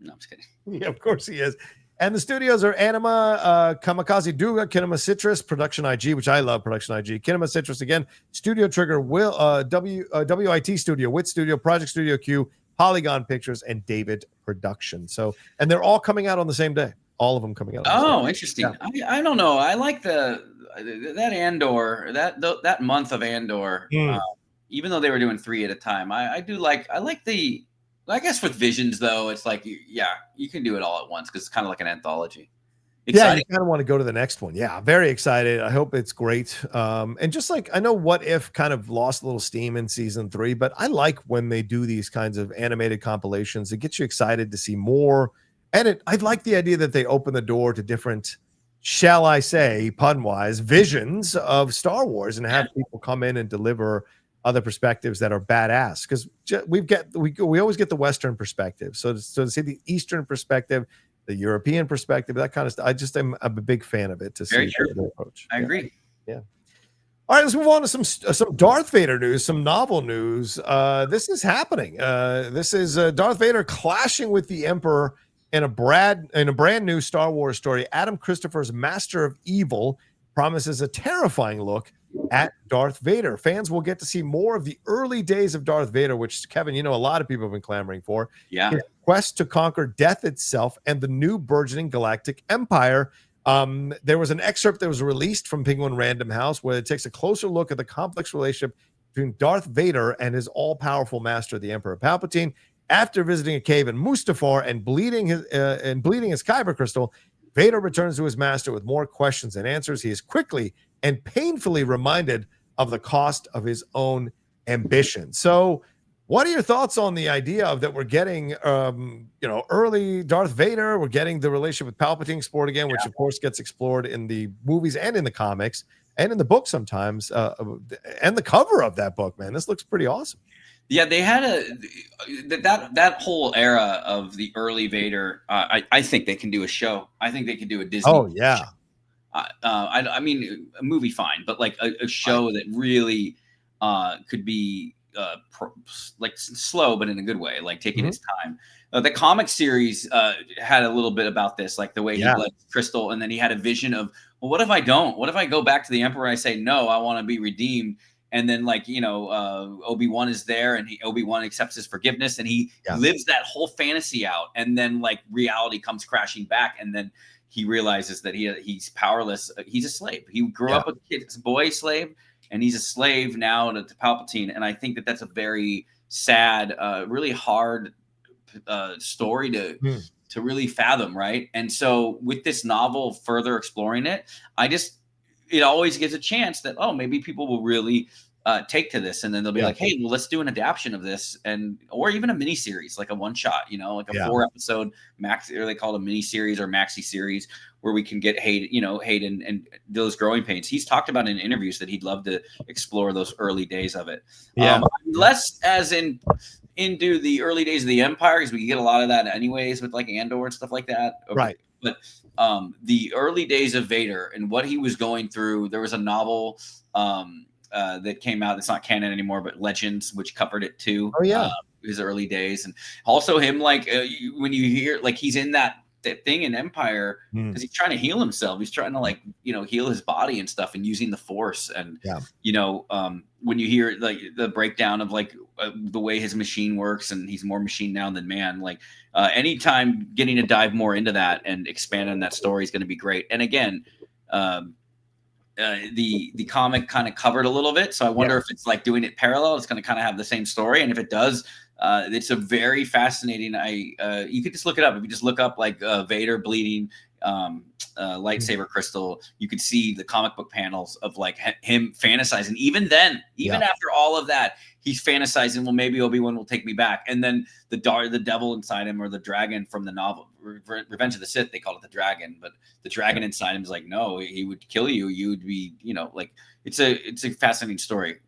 No, I'm just kidding. Yeah, of course he is. And the studios are Anima, Kamikaze Duga, Kinema Citrus, Production IG, which I love, Production IG, Kinema Citrus again, Studio Trigger, WIT Studio, WIT Studio, Project Studio Q, Polygon Pictures, and David Production. So, and they're all coming out on the same day. All of them coming out. Oh, interesting. Yeah. I don't know. I like that Andor, that month of Andor. Even though they were doing 3 at a time, I like the. I guess with Visions, though, it's like, you can do it all at once because it's kind of like an anthology. Exciting. Yeah, you kind of want to go to the next one. Yeah, very excited. I hope it's great. And just like, I know What If kind of lost a little steam in season 3, but I like when they do these kinds of animated compilations. It gets you excited to see more. And I like the idea that they open the door to different, shall I say, pun-wise, visions of Star Wars and have people come in and deliver other perspectives that are badass, because we always get the Western perspective. So to see the Eastern perspective, the European perspective, that kind of stuff, I'm a big fan of it. To Very see true. the approach. I agree. Yeah. All right, let's move on to some Darth Vader news, some novel news. This is happening. This is Darth Vader clashing with the Emperor in a brand new Star Wars story. Adam Christopher's Master of Evil promises a terrifying look at Darth Vader. Fans will get to see more of the early days of Darth Vader, which, Kevin, a lot of people have been clamoring for. Yeah. His quest to conquer death itself and the new burgeoning galactic empire. There was an excerpt that was released from Penguin Random House where it takes a closer look at the complex relationship between Darth Vader and his all-powerful master, the Emperor Palpatine. After visiting a cave in Mustafar and bleeding his kyber crystal, Vader returns to his master with more questions than answers. He is quickly and painfully reminded of the cost of his own ambition. So, what are your thoughts on the idea of that we're getting, early Darth Vader? We're getting the relationship with Palpatine explored again, which of course gets explored in the movies and in the comics and in the book sometimes, and the cover of that book, man. This looks pretty awesome. Yeah, they had that whole era of the early Vader. I think they can do a show. I think they could do a Disney. Oh yeah. Show. I mean, a movie fine, but like a show that really could be like slow, but in a good way, like taking its time. The comic series had a little bit about this, like the way he bled Crystal, and then he had a vision of, well, what if I don't? What if I go back to the Emperor and I say, no, I want to be redeemed? And then, like, Obi-Wan is there, and Obi-Wan accepts his forgiveness, and he lives that whole fantasy out. And then, like, reality comes crashing back, and then he realizes that he's powerless. He's a slave. He grew up a boy slave, and he's a slave now to Palpatine. And I think that that's a very sad, really hard story to really fathom, right? And so with this novel further exploring it, it always gives a chance that, maybe people will really take to this, and then they'll be like, hey, well, let's do an adaptation of this, or even a mini series, like a one shot, like a 4-episode max, or they call it a mini series or maxi series, where we can get Hayden and those growing pains. He's talked about in interviews that he'd love to explore those early days of it. Less as into the early days of the Empire, because we get a lot of that anyways with like Andor and stuff like that. Right. But the early days of Vader and what he was going through, there was a novel that came out. It's not canon anymore, but Legends, which covered it too. Oh yeah, his early days, and also him like when you hear like he's in that thing in Empire because he's trying to heal himself. He's trying to like heal his body and stuff, and using the Force. And when you hear like the breakdown of like the way his machine works, and he's more machine now than man. Like anytime getting to dive more into that and expand on that story is going to be great. And again. The comic kind of covered a little bit, so I wonder if it's like doing it parallel. It's going to kind of have the same story, and if it does, it's a very fascinating. You could just look it up. If you just look up like Vader bleeding lightsaber crystal, you could see the comic book panels of like him fantasizing. Even then, after all of that, he's fantasizing. Well, maybe Obi-Wan will take me back, and then the devil inside him, or the dragon from the novel Revenge of the Sith, they call it the dragon, but the dragon inside him is like, no, he would kill you. You would be, like it's a fascinating story.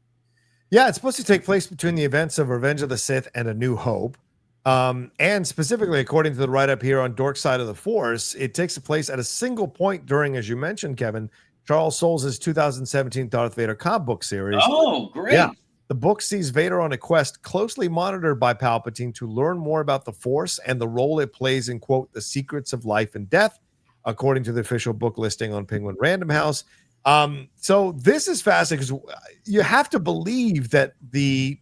Yeah, it's supposed to take place between the events of Revenge of the Sith and A New Hope. And specifically, according to the write-up here on Dork Side of the Force, it takes place at a single point during, as you mentioned, Kevin, Charles Soule's 2017 Darth Vader comic book series. Oh, great. Yeah. The book sees Vader on a quest closely monitored by Palpatine to learn more about the Force and the role it plays in, quote, the secrets of life and death, according to the official book listing on Penguin Random House. So this is fascinating because you have to believe that the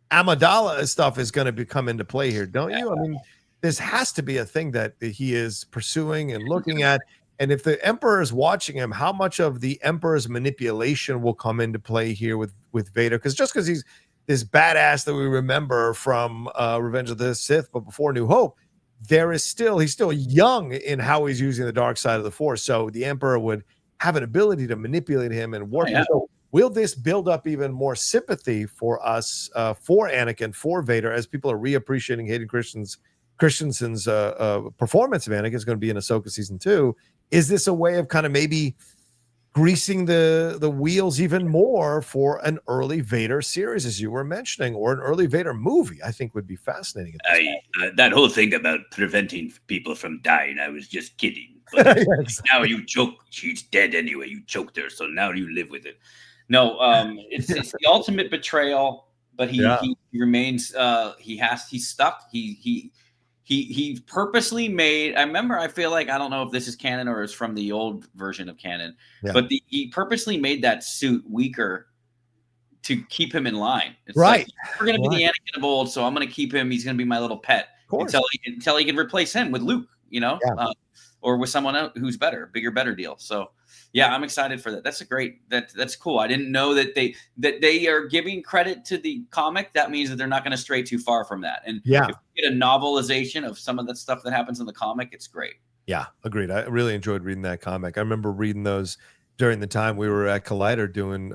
Amidala stuff is going to come into play here, don't you? I mean, this has to be a thing that he is pursuing and looking at. And if the Emperor is watching him, how much of the Emperor's manipulation will come into play here with Vader? Because just because he's this badass that we remember from Revenge of the Sith, but before New Hope, he's still young in how he's using the dark side of the Force. So the Emperor would have an ability to manipulate him and work. So will this build up even more sympathy for us, for Anakin, for Vader, as people are reappreciating Hayden Christensen's performance of Anakin is going to be in Ahsoka season 2? Is this a way of kind of maybe greasing the wheels even more for an early Vader series, as you were mentioning, or an early Vader movie? I think would be fascinating. That whole thing about preventing people from dying, I was just kidding. But now you joke, she's dead anyway. You choked her, so now you live with it. No, it's the ultimate betrayal, but he remains. He's stuck. He purposely made. I feel like I don't know if this is canon or is from the old version of canon, but he purposely made that suit weaker to keep him in line. It's like, we're going to be the Anakin of old, so I'm going to keep him. He's going to be my little pet until he can replace him with Luke, or with someone else who's bigger, better deal. So. Yeah, I'm excited for that. That's cool. I didn't know that they are giving credit to the comic. That means that they're not going to stray too far from that. And if you get a novelization of some of that stuff that happens in the comic, it's great. Yeah, agreed. I really enjoyed reading that comic. I remember reading those during the time we were at Collider doing,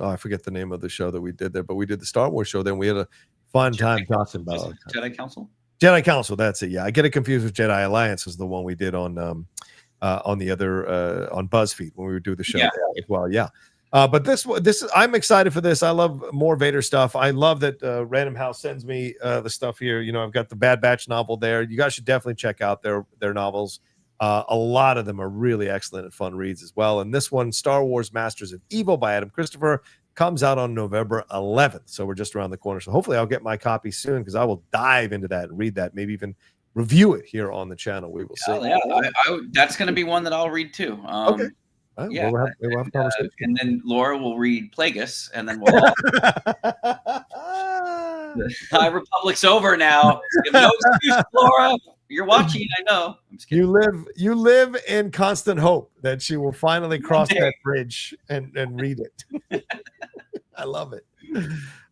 I forget the name of the show that we did there, but we did the Star Wars show. Then we had a fun time talking about Jedi Council. Jedi Council, that's it. Yeah, I get it confused with Jedi Alliance, was the one we did on the other on BuzzFeed when we would do the show as well. Yeah. But this I'm excited for this. I love more Vader stuff. I love that Random House sends me the stuff here. I've got the Bad Batch novel there. You guys should definitely check out their novels. A lot of them are really excellent and fun reads as well. And this one, Star Wars Masters of Evil by Adam Christopher, comes out on November 11th. So we're just around the corner. So hopefully I'll get my copy soon, because I will dive into that and read that, maybe even review it here on the channel. We will see. Yeah, that's going to be one that I'll read too. Okay. We'll have conversation. And then Laura will read Plagueis, and then we'll. The High Republic's over now. No excuse, Laura. You're watching. I know. I'm just kidding. You live in constant hope that she will finally cross that bridge and read it. I love it.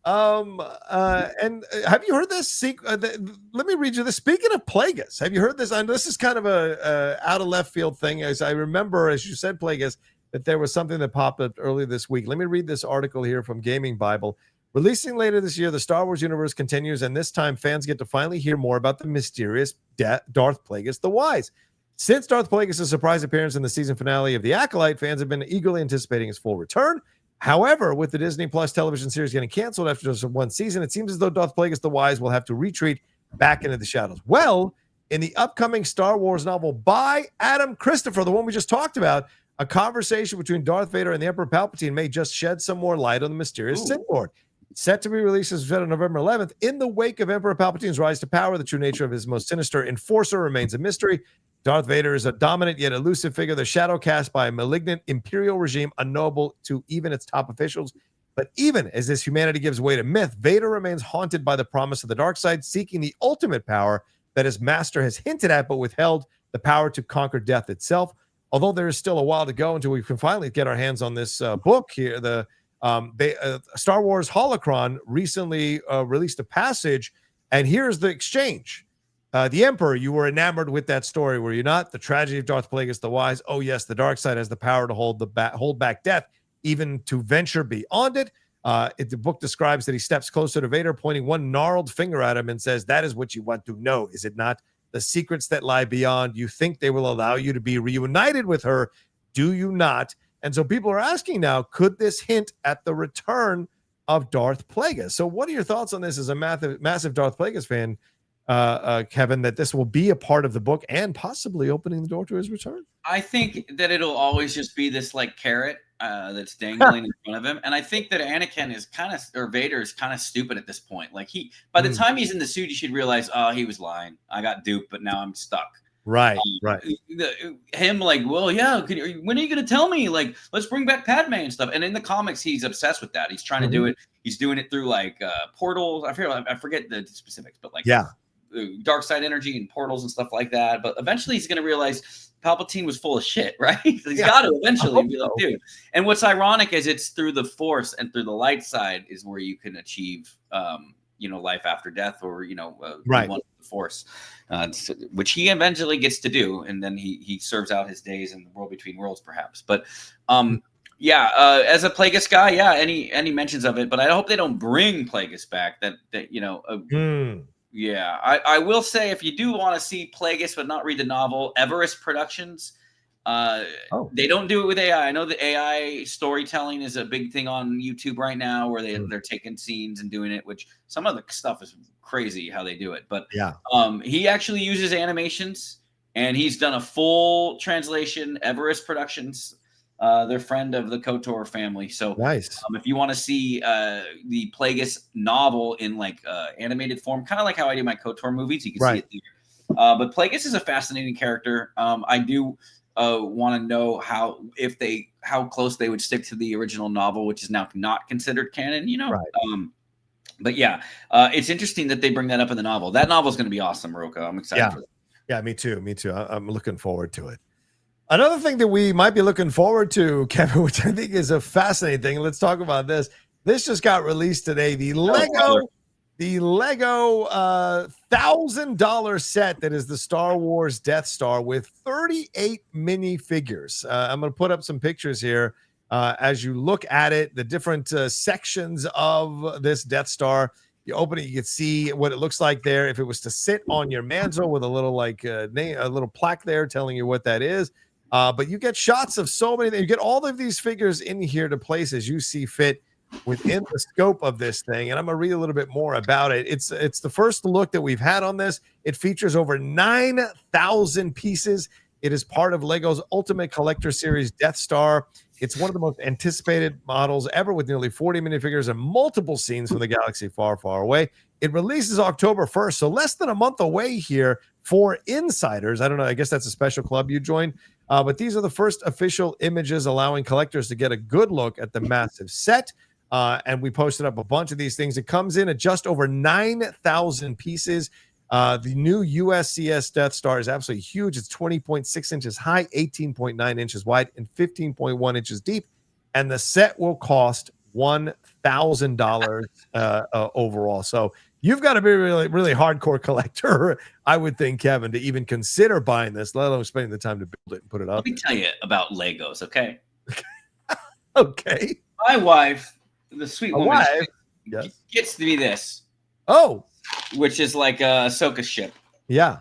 And have you heard this? Let me read you this. Speaking of Plagueis, have you heard this? And this is kind of a out of left field thing. As I remember, as you said, Plagueis, that there was something that popped up earlier this week. Let me read this article here from Gaming Bible. Releasing later this year, the Star Wars universe continues, and this time fans get to finally hear more about the mysterious Darth Plagueis the Wise. Since Darth Plagueis' surprise appearance in the season finale of The Acolyte, fans have been eagerly anticipating his full return. However, with the Disney Plus television series getting canceled after just one season, it seems as though Darth Plagueis the Wise will have to retreat back into the shadows. Well, in the upcoming Star Wars novel by Adam Christopher, the one we just talked about, A conversation between Darth Vader and the Emperor Palpatine may just shed some more light on the mysterious Sith Lord. Set to be released, as said, on November 11th. In the wake of Emperor Palpatine's rise to power, the true nature of his most sinister enforcer remains a mystery. Darth Vader is a dominant yet elusive figure, the shadow cast by a malignant imperial regime, unknowable to even its top officials. But even as this humanity gives way to myth, Vader remains haunted by the promise of the dark side, seeking the ultimate power that his master has hinted at but withheld, the power to conquer death itself. Although there is still a while to go until we can finally get our hands on this book here, Star Wars Holocron recently released a passage, and here's the exchange. The Emperor, you were enamored with that story, were you not? The tragedy of Darth Plagueis the Wise. Oh yes, the dark side has the power to hold back death, even to venture beyond it. The book describes that he steps closer to Vader, pointing one gnarled finger at him and says, "That is what you want to know, is it not? The secrets that lie beyond. You think they will allow you to be reunited with her, do you not?" And so people are asking now, could this hint at the return of Darth Plagueis? So what are your thoughts on this as a massive Darth Plagueis fan, Kevin, that this will be a part of the book and possibly opening the door to his return? I think that it'll always just be this like carrot that's dangling in front of him. And I think that Anakin is or Vader is kind of stupid at this point. Like by the time he's in the suit, he should realize, oh, he was lying. I got duped, but now I'm stuck. Right. Him like, well, yeah. When are you going to tell me? Like, let's bring back Padme and stuff. And in the comics, he's obsessed with that. He's trying to do it. He's doing it through like portals. I forget the specifics, but like dark side energy and portals and stuff like that. But eventually, he's going to realize Palpatine was full of shit, right? He's got to eventually be like, dude. And what's ironic is it's through the Force and through the light side is where you can achieve, life after death, or the Force, which he eventually gets to do, and then he serves out his days in the world between worlds, perhaps. But as a Plagueis guy, any mentions of it, but I hope they don't bring Plagueis back. I will say, if you do want to see Plagueis but not read the novel, Everest Productions, they don't do it with AI. I know the AI storytelling is a big thing on YouTube right now, where they're taking scenes and doing it, which some of the stuff is crazy how they do it. But he actually uses animations, and he's done a full translation. Everest Productions, they're friend of the KOTOR family. So nice. If you want to see the Plagueis novel in like animated form, kind of like how I do my KOTOR movies, you can see it there. But Plagueis is a fascinating character. I do want to know how close they would stick to the original novel, which is now not considered canon. But it's interesting that they bring that up in the novel. That novel is going to be awesome, Rocco. I'm excited for that. Yeah, me too. I'm looking forward to it. Another thing that we might be looking forward to, Kevin, which I think is a fascinating thing. Let's talk about this. This just got released today. The Lego $1,000 set that is the Star Wars Death Star with 38 minifigures. I'm going to put up some pictures here as you look at it, the different sections of this Death Star. You open it, you can see what it looks like there. If it was to sit on your mantle with a little a little plaque there telling you what that is. But you get shots of so many. You get all of these figures in here to place as you see fit within the scope of this thing. And I'm going to read a little bit more about it. It's the first look that we've had on this. It features over 9,000 pieces. It is part of Lego's Ultimate Collector Series Death Star. It's one of the most anticipated models ever, with nearly 40 minifigures and multiple scenes from the galaxy far, far away. It releases October 1st, so less than a month away here for insiders. I don't know. I guess that's a special club you joined. But these are the first official images allowing collectors to get a good look at the massive set. And we posted up a bunch of these things. It comes in at just over 9,000 pieces. The new USCS Death Star is absolutely huge. It's 20.6 inches high, 18.9 inches wide, and 15.1 inches deep. And the set will cost $1,000 overall. So you've got to be really, really hardcore collector, I would think, Kevin, to even consider buying this, let alone spending the time to build it and put it up. Let me tell you about Legos, okay? Okay. My wife, the sweet woman, gets to be this. Oh. Which is like a Ahsoka ship. Yeah.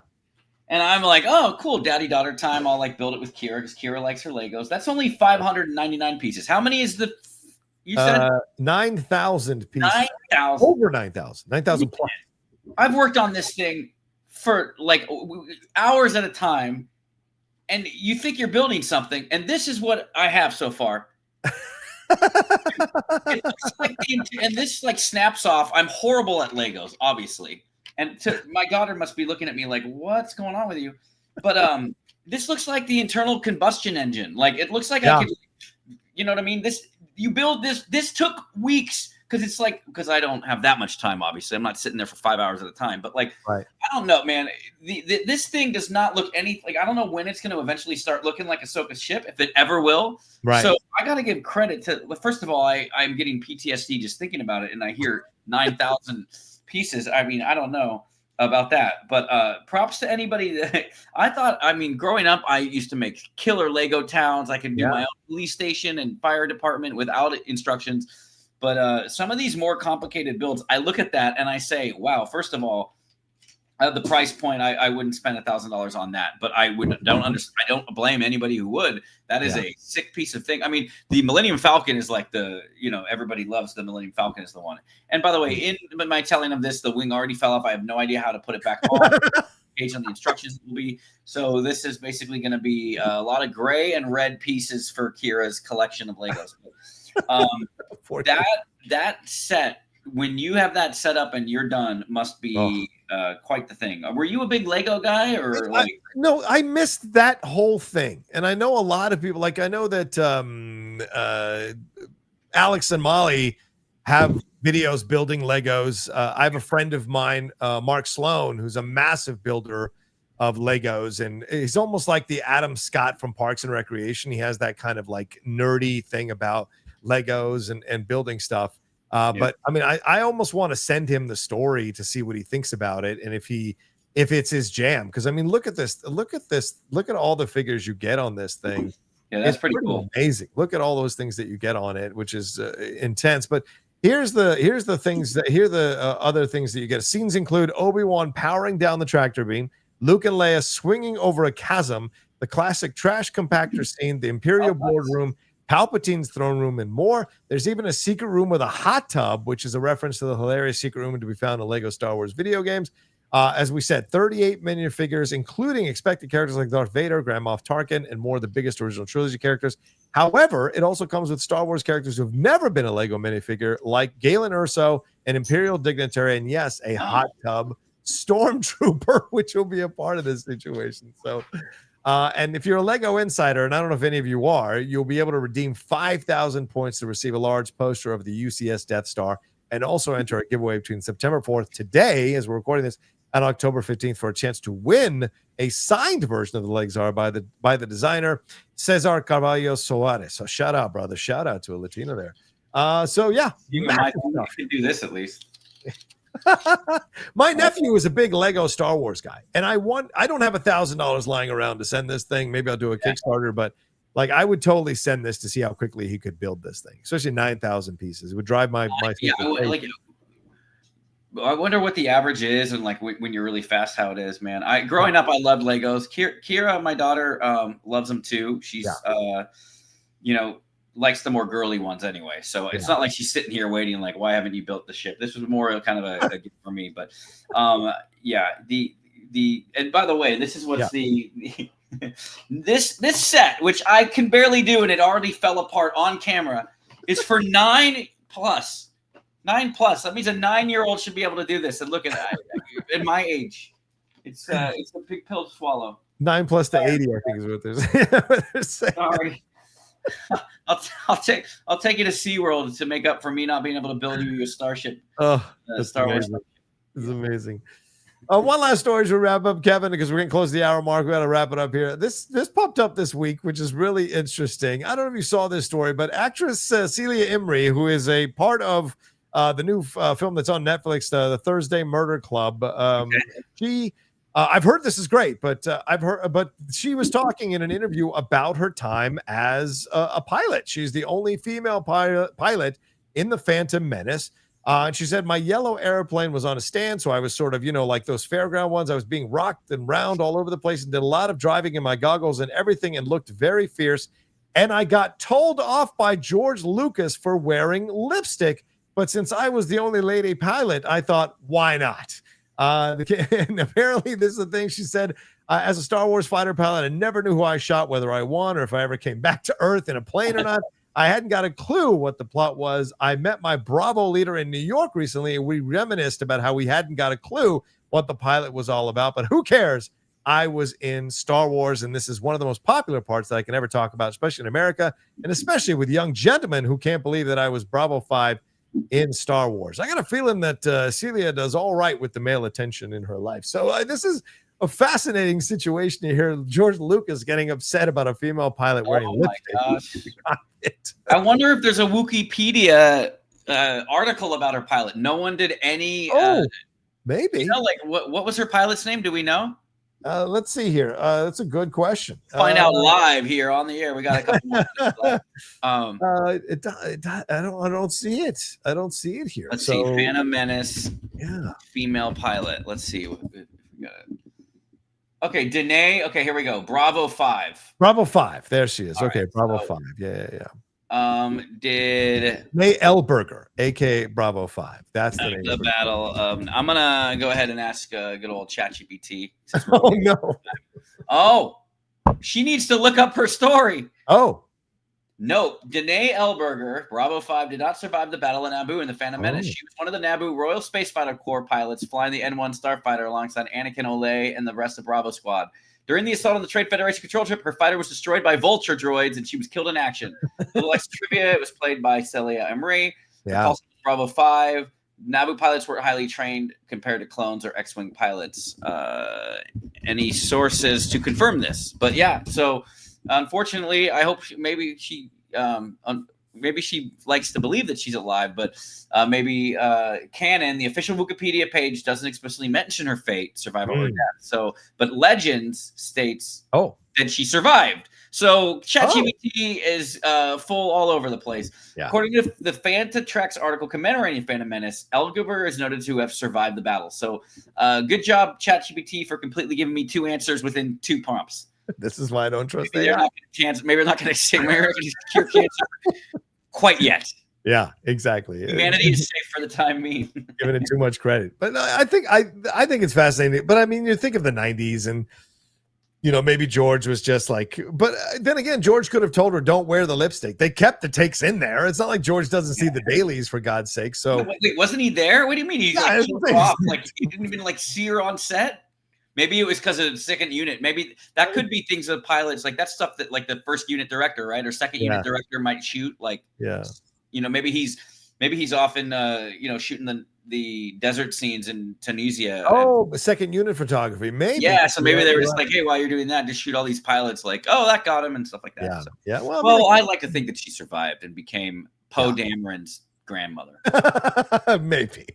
And I'm like, oh, cool, daddy-daughter time. I'll like build it with Kira because Kira likes her Legos. That's only 599 pieces. How many is you said? 9,000 pieces. 9,000. Over 9,000. 9,000 plus. I've worked on this thing for like hours at a time. and you think you're building something, and this is what I have so far. It looks like and this like snaps off. I'm horrible at Legos, obviously, and my daughter must be looking at me like, "What's going on with you?" But this looks like the internal combustion engine. Like it looks like I could, you know what I mean? You build this. This took weeks because I don't have that much time. Obviously, I'm not sitting there for 5 hours at a time. But like, I don't know, man. This thing does not look like I don't know when it's going to eventually start looking like Ahsoka's ship, if it ever will. Right. So I got to give credit to. First of all, I'm getting PTSD just thinking about it, and I hear 9,000 pieces. I mean, I don't know about that, but props to anybody that I thought. I mean, growing up, I used to make killer Lego towns. I could do my own police station and fire department without instructions. But some of these more complicated builds, I look at that and I say, wow, first of all, the price point, I wouldn't spend $1,000 on that. But I don't blame anybody who would. That is a sick piece of thing. I mean, the Millennium Falcon is like everybody loves the Millennium Falcon is the one. And by the way, in my telling of this, the wing already fell off. I have no idea how to put it back on. Page on the instructions will be. So this is basically going to be a lot of gray and red pieces for Kira's collection of Legos. That set, when you have that set up and you're done, must be quite the thing. Were you a big Lego guy or like? No, I missed that whole thing, and I know a lot of people. Like I know that Alex and Molly have videos building Legos. I have a friend of mine, Mark Sloan, who's a massive builder of Legos, and he's almost like the Adam Scott from Parks and Recreation. He has that kind of like nerdy thing about Legos and building stuff. But I mean, I almost want to send him the story to see what he thinks about it, and if it's his jam. Because I mean, look at all the figures you get on this thing. Yeah, that's pretty cool. Amazing. Look at all those things that you get on it, which is intense. But here's the things that other things that you get. Scenes include Obi-Wan powering down the tractor beam, Luke and Leia swinging over a chasm, the classic trash compactor scene, the Imperial boardroom, Palpatine's throne room, and more. There's even a secret room with a hot tub, which is a reference to the hilarious secret room to be found in Lego Star Wars video games. As we said, 38 minifigures, including expected characters like Darth Vader, Grand Moff Tarkin, and more of the biggest original trilogy characters. However, it also comes with Star Wars characters who've never been a Lego minifigure, like Galen Erso, an Imperial dignitary, and yes, a hot tub stormtrooper, which will be a part of this situation. So, and if you're a Lego insider, and I don't know if any of you are, you'll be able to redeem 5,000 points to receive a large poster of the UCS Death Star, and also enter a giveaway between September 4th today, as we're recording this, and October 15th for a chance to win a signed version of the Lego Star by the designer Cesar Carvalho Soares. So shout out, brother. Shout out to a Latino there. So yeah, you could do this at least. My nephew is a big Lego Star Wars guy, and I don't have $1,000 lying around to send this thing. Maybe I'll do a Kickstarter, but like I would totally send this to see how quickly he could build this thing, especially 9,000 pieces. It would drive my I wonder what the average is, and like when you're really fast, how it is, man. Growing up, I loved Legos. Kira, my daughter, loves them too. She's likes the more girly ones anyway. So it's not like she's sitting here waiting, like, why haven't you built the ship? This was more kind of a gift for me. But and by the way, this is what's this set, which I can barely do, and it already fell apart on camera, is for 9+. 9+. That means a 9-year-old should be able to do this. And look at that. At my age, it's a big pill to swallow. 9+ to 80, I think is what they're saying. Sorry. I'll take you to SeaWorld to make up for me not being able to build you a starship. Oh, that's Star Wars. It's amazing. One last story to wrap up, Kevin, because we're getting close to the hour mark. We got to wrap it up here. This popped up this week, which is really interesting. I don't know if you saw this story, but actress Celia Imrie, who is a part of the new film that's on Netflix, the Thursday Murder Club. I've heard this is great, but she was talking in an interview about her time as a pilot. She's the only female pilot in the Phantom Menace. And she said, my yellow airplane was on a stand, so I was sort of, like those fairground ones. I was being rocked and round all over the place and did a lot of driving in my goggles and everything and looked very fierce. And I got told off by George Lucas for wearing lipstick. But since I was the only lady pilot, I thought, why not? And apparently this is the thing. She said, As a Star Wars fighter pilot, I never knew who I shot, whether I won or if I ever came back to Earth in a plane or not. I hadn't got a clue what the plot was. I met my Bravo leader in New York recently, and we reminisced about how we hadn't got a clue what the pilot was all about. But who cares? I was in Star Wars, and this is one of the most popular parts that I can ever talk about, especially in America, and especially with young gentlemen who can't believe that I was Bravo 5 in Star Wars. I got a feeling that Celia does all right with the male attention in her life. So this is a fascinating situation to hear George Lucas getting upset about a female pilot wearing lipstick. I wonder if there's a Wikipedia article about her pilot. No one did any. Maybe. You know, like what was her pilot's name? Do we know? Let's see here. That's a good question. Find out live here on the air. We got a couple more minutes left. I don't see it. I don't see it here. Let's see. Phantom Menace. Yeah. Female pilot. Let's see. We got it. Okay, Danae. Okay, here we go. Bravo 5. Bravo 5. There she is. All okay, right, Bravo so, 5. Yeah. Did May Elberger, aka Bravo 5. That's the name. The battle. I'm gonna go ahead and ask good old ChatGPT. Oh no. Oh, she needs to look up her story. Oh. Note, Danae Elberger, Bravo 5, did not survive the Battle of Naboo in the Phantom Menace. She was one of the Naboo Royal Space Fighter Corps pilots flying the N-1 Starfighter alongside Anakin Olay and the rest of Bravo Squad. During the assault on the Trade Federation control ship, her fighter was destroyed by vulture droids, and she was killed in action. Little extra trivia, it was played by Celia Imrie. Yeah. Also, Bravo 5, Naboo pilots were highly trained compared to clones or X-Wing pilots. Any sources to confirm this? But yeah, so... Unfortunately, I hope maybe she likes to believe that she's alive, but maybe canon, the official Wikipedia page, doesn't explicitly mention her fate, survival or death. So, but Legends states that she survived. So ChatGPT is full all over the place. Yeah. According to the Fantatreks article commemorating Phantom Menace, Elberger is noted to have survived the battle. So, good job, ChatGPT, for completely giving me 2 answers within 2 prompts. This is why I don't trust maybe they're not going to say maybe cure cancer quite yet. Yeah, exactly. Humanity is safe for the time being. Giving it too much credit. But I think it's fascinating. But I mean, you think of the 90s and maybe George was just like, but then again, George could have told her, don't wear the lipstick. They kept the takes in there. It's not like George doesn't see the dailies, for God's sake. So wait, wasn't he there? What do you mean? He off, like he didn't even see her on set? Maybe it was because of the second unit. Maybe that could be things of pilots, like that stuff that like the first unit director, right, or second unit director might shoot. Like, maybe he's often shooting the desert scenes in Tunisia. Second unit photography, maybe. Yeah, so maybe they were just like, hey, while you're doing that, just shoot all these pilots. Like, that got him and stuff like that. Yeah, so. yeah. Well, I like to think that she survived and became Poe Dameron's grandmother. maybe.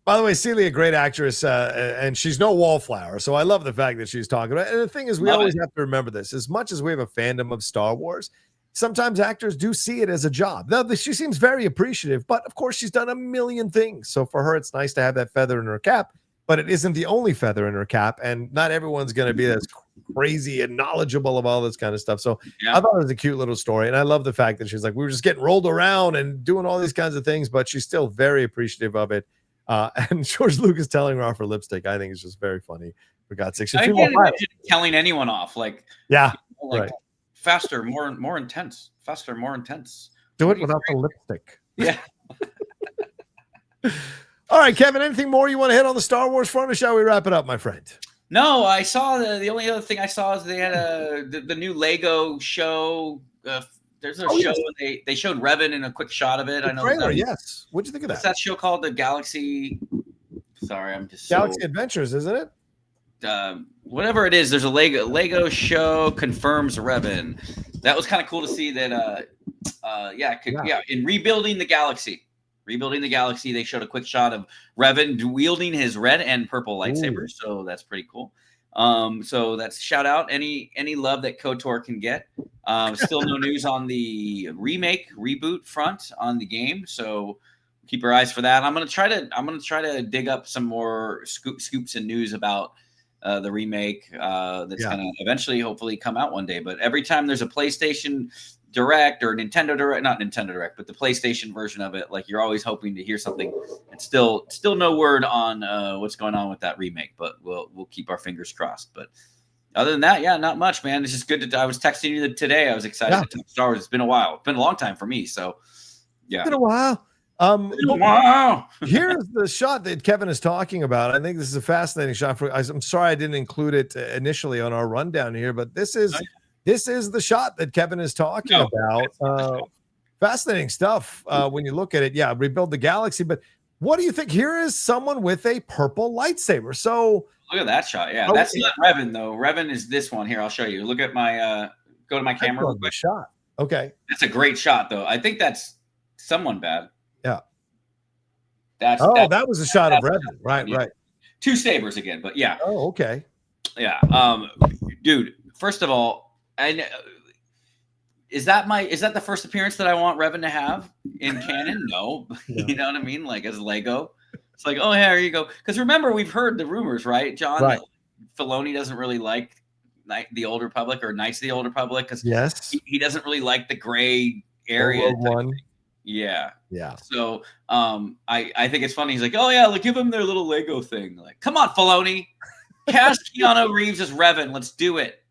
By the way, Celia, great actress, and she's no wallflower. So I love the fact that she's talking about it. And the thing is, we always have to remember this. As much as we have a fandom of Star Wars, sometimes actors do see it as a job. Now, she seems very appreciative, but of course, she's done a million things. So for her, it's nice to have that feather in her cap, but it isn't the only feather in her cap. And not everyone's going to be as crazy and knowledgeable of all this kind of stuff. So I thought it was a cute little story. And I love the fact that she's like, we were just getting rolled around and doing all these kinds of things, but she's still very appreciative of it. And George Lucas telling her off her lipstick, I think is just very funny. For God's sake, I can't imagine telling anyone off. Like, right. Faster, more intense. Faster, more intense. Do it without the lipstick. Yeah. All right, Kevin. Anything more you want to hit on the Star Wars front, or shall we wrap it up, my friend? No, I saw the only other thing I saw is they had the new Lego show. There's a show. Yes. They showed Revan in a quick shot of it. I know. Trailer, yes. What'd you think of that? What's that show called? The Galaxy. Sorry, I'm just Galaxy Adventures, isn't it? Whatever it is, there's a Lego show confirms Revan. That was kind of cool to see that. In rebuilding the galaxy, they showed a quick shot of Revan wielding his red and purple lightsaber. So that's pretty cool. So that's shout out any love that KOTOR can get. Still no news on the reboot front on the game. So keep your eyes for that. I'm gonna try to dig up some more scoops and news about the remake that's gonna eventually hopefully come out one day. But every time there's a PlayStation Direct or Nintendo Direct, not Nintendo Direct, but the PlayStation version of it. Like you're always hoping to hear something, and still no word on what's going on with that remake. But we'll keep our fingers crossed. But other than that, yeah, not much, man. It's just good to. I was texting you today. I was excited to talk Star Wars. It's been a while. It's been a long time for me. So yeah, it's been a while. Wow. Here's the shot that Kevin is talking about. I think this is a fascinating shot. I'm sorry I didn't include it initially on our rundown here, but this is the shot that Kevin is talking about. Fascinating stuff when you look at it. Yeah, rebuild the galaxy. But what do you think? Here is someone with a purple lightsaber. So look at that shot. Yeah, that's not Revan though. Revan is this one here. I'll show you. Look at my go to my camera real quick. Shot. Okay, that's a great shot though. I think that's someone bad. Yeah. That was a shot of Revan. Right. Two sabers again, but yeah. Oh, okay. Yeah. Dude, first of all, is that the first appearance that I want Revan to have in canon? No. You know what I mean? Like as Lego. It's like, oh, here you go. Because remember, we've heard the rumors, right, John? Right. Filoni doesn't really like the Old Republic or Knights of the Old Republic because he doesn't really like the gray area. Yeah. So I think it's funny. He's like, oh yeah, like give them their little Lego thing. Like, come on, Filoni, cast Keanu Reeves as Revan. Let's do it.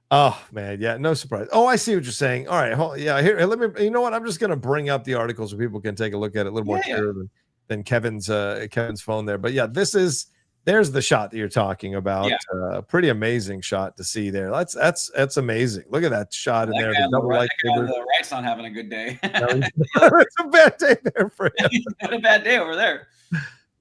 Oh man, yeah, no surprise. Oh, I see what you're saying. All right, here. Let me. You know what? I'm just gonna bring up the article so people can take a look at it a little more clear than Kevin's phone there. But yeah, there's the shot that you're talking about. Yeah. Pretty amazing shot to see there. That's amazing. Look at that shot in there. The right's not having a good day. It's a bad day there for him. He's got a bad day over there.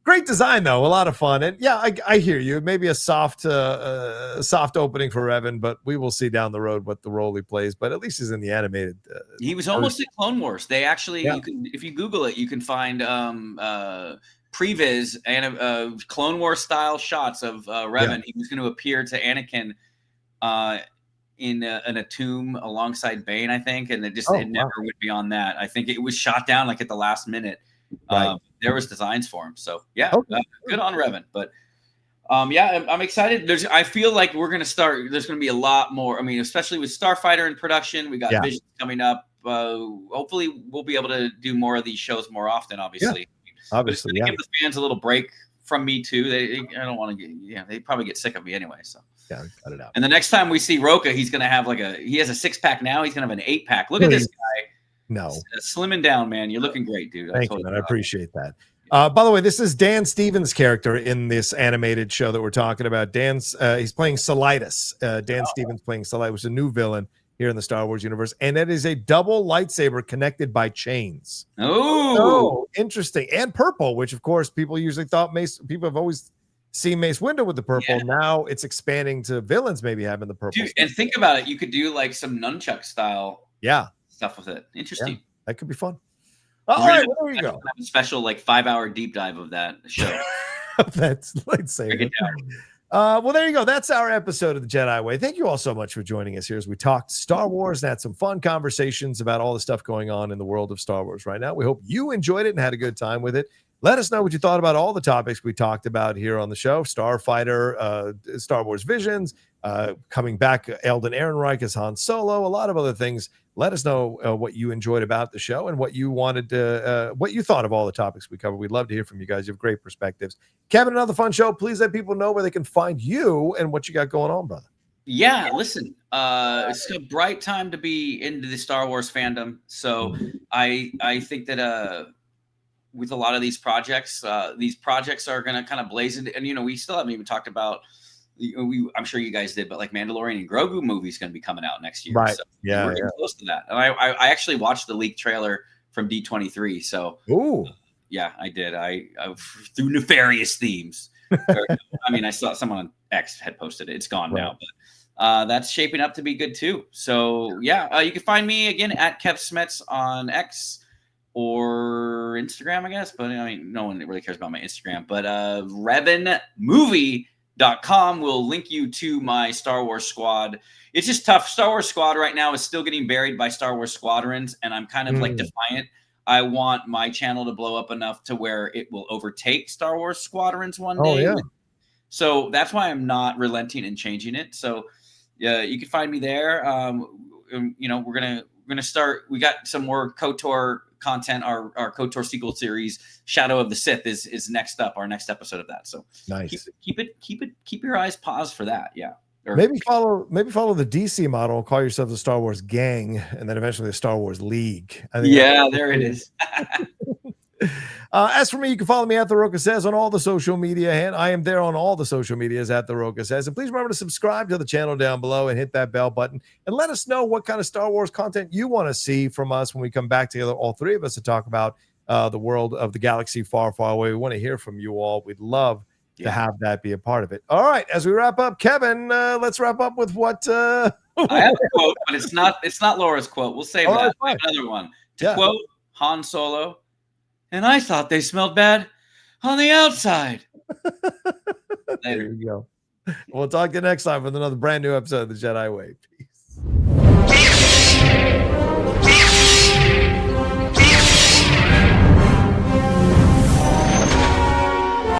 Great design though, a lot of fun, and yeah, I hear you. Maybe a soft opening for Revan, but we will see down the road what the role he plays. But at least he's in the animated. He was almost in Clone Wars. They actually, if you Google it, you can find previs and Clone Wars style shots of Revan. Yeah. He was going to appear to Anakin in a tomb alongside Bane, I think, and it never would be on that. I think it was shot down like at the last minute. Right. There was designs for him, so yeah, good on Revan. But yeah, I'm excited. I feel like we're gonna start. There's gonna be a lot more. I mean, especially with Starfighter in production, we got Vision coming up. Hopefully, we'll be able to do more of these shows more often. Obviously, give the fans a little break from me too. I don't want to get. Yeah, they probably get sick of me anyway. So yeah, cut it out. And the next time we see Roka, he's gonna have he has a 6-pack now. He's gonna have an 8-pack. Look at this guy. No, slimming down, man. You're looking great, dude. Thank you, man. I appreciate that. By the way, this is Dan Stevens' character in this animated show that we're talking about. He's playing Solitis. Dan Stevens playing Solitis, which is a new villain here in the Star Wars universe, and it is a double lightsaber connected by chains. Oh, interesting. And purple, which of course people usually thought people have always seen Mace Windu with the purple. Yeah. Now it's expanding to villains maybe having the purple. Dude, and think about it, you could do like some nunchuck style. Yeah. Stuff with it. Interesting. Yeah, that could be fun. All right, well, there you go. A special 5-hour deep dive of that show. That's lightsaber. Well, there you go. That's our episode of the Jedi Way. Thank you all so much for joining us here as we talked Star Wars and had some fun conversations about all the stuff going on in the world of Star Wars right now. We hope you enjoyed it and had a good time with it. Let us know what you thought about all the topics we talked about here on the show. Starfighter, Star Wars Visions, coming back, Aldren Ehrenreich as Han Solo, a lot of other things. Let us know what you enjoyed about the show and what you wanted to, what you thought of all the topics we covered. We'd love to hear from you guys. You have great perspectives. Kevin, another fun show. Please let people know where they can find you and what you got going on, brother. Yeah, listen, it's a bright time to be into the Star Wars fandom. So I think that with a lot of these projects are going to kind of blaze into, and we still haven't even talked about. I'm sure you guys did, but like Mandalorian and Grogu movie is going to be coming out next year. Right. So we're getting close to that. And I actually watched the leaked trailer from D23. So yeah, I did. I through nefarious themes. I saw someone on X had posted it. It's gone now, but that's shaping up to be good too. So yeah, you can find me again at Kev Smets on X or Instagram, I guess. But no one really cares about my Instagram. But RevanMovie.com will link you to my Star Wars squad. It's just tough. Star Wars squad right now is still getting buried by Star Wars squadrons, and I'm kind of like defiant. I want my channel to blow up enough to where it will overtake Star Wars squadrons one day. Yeah. So that's why I'm not relenting and changing it. So yeah, you can find me there. we're gonna start. We got some more KOTOR content. Our KOTOR sequel series, Shadow of the Sith, is next up. Our next episode of that. So nice. Keep your eyes paused for that. Yeah. Or, maybe follow the DC model and call yourself the Star Wars Gang, and then eventually the Star Wars League. There it is. As for me, you can follow me at The Rocha Says on all the social media, and I am there on all the social medias at The Rocha Says. And please remember to subscribe to the channel down below and hit that bell button, and let us know what kind of Star Wars content you want to see from us when we come back together, all three of us, to talk about the world of the galaxy far, far away. We want to hear from you all. We'd love to have that be a part of it. All right, as we wrap up, Kevin, let's wrap up with what I have a quote, but it's not Laura's quote. We'll save that. Right, another one. To quote Han Solo, and I thought they smelled bad on the outside. There you go. We'll talk to you next time with another brand new episode of the Jedi Way. Peace.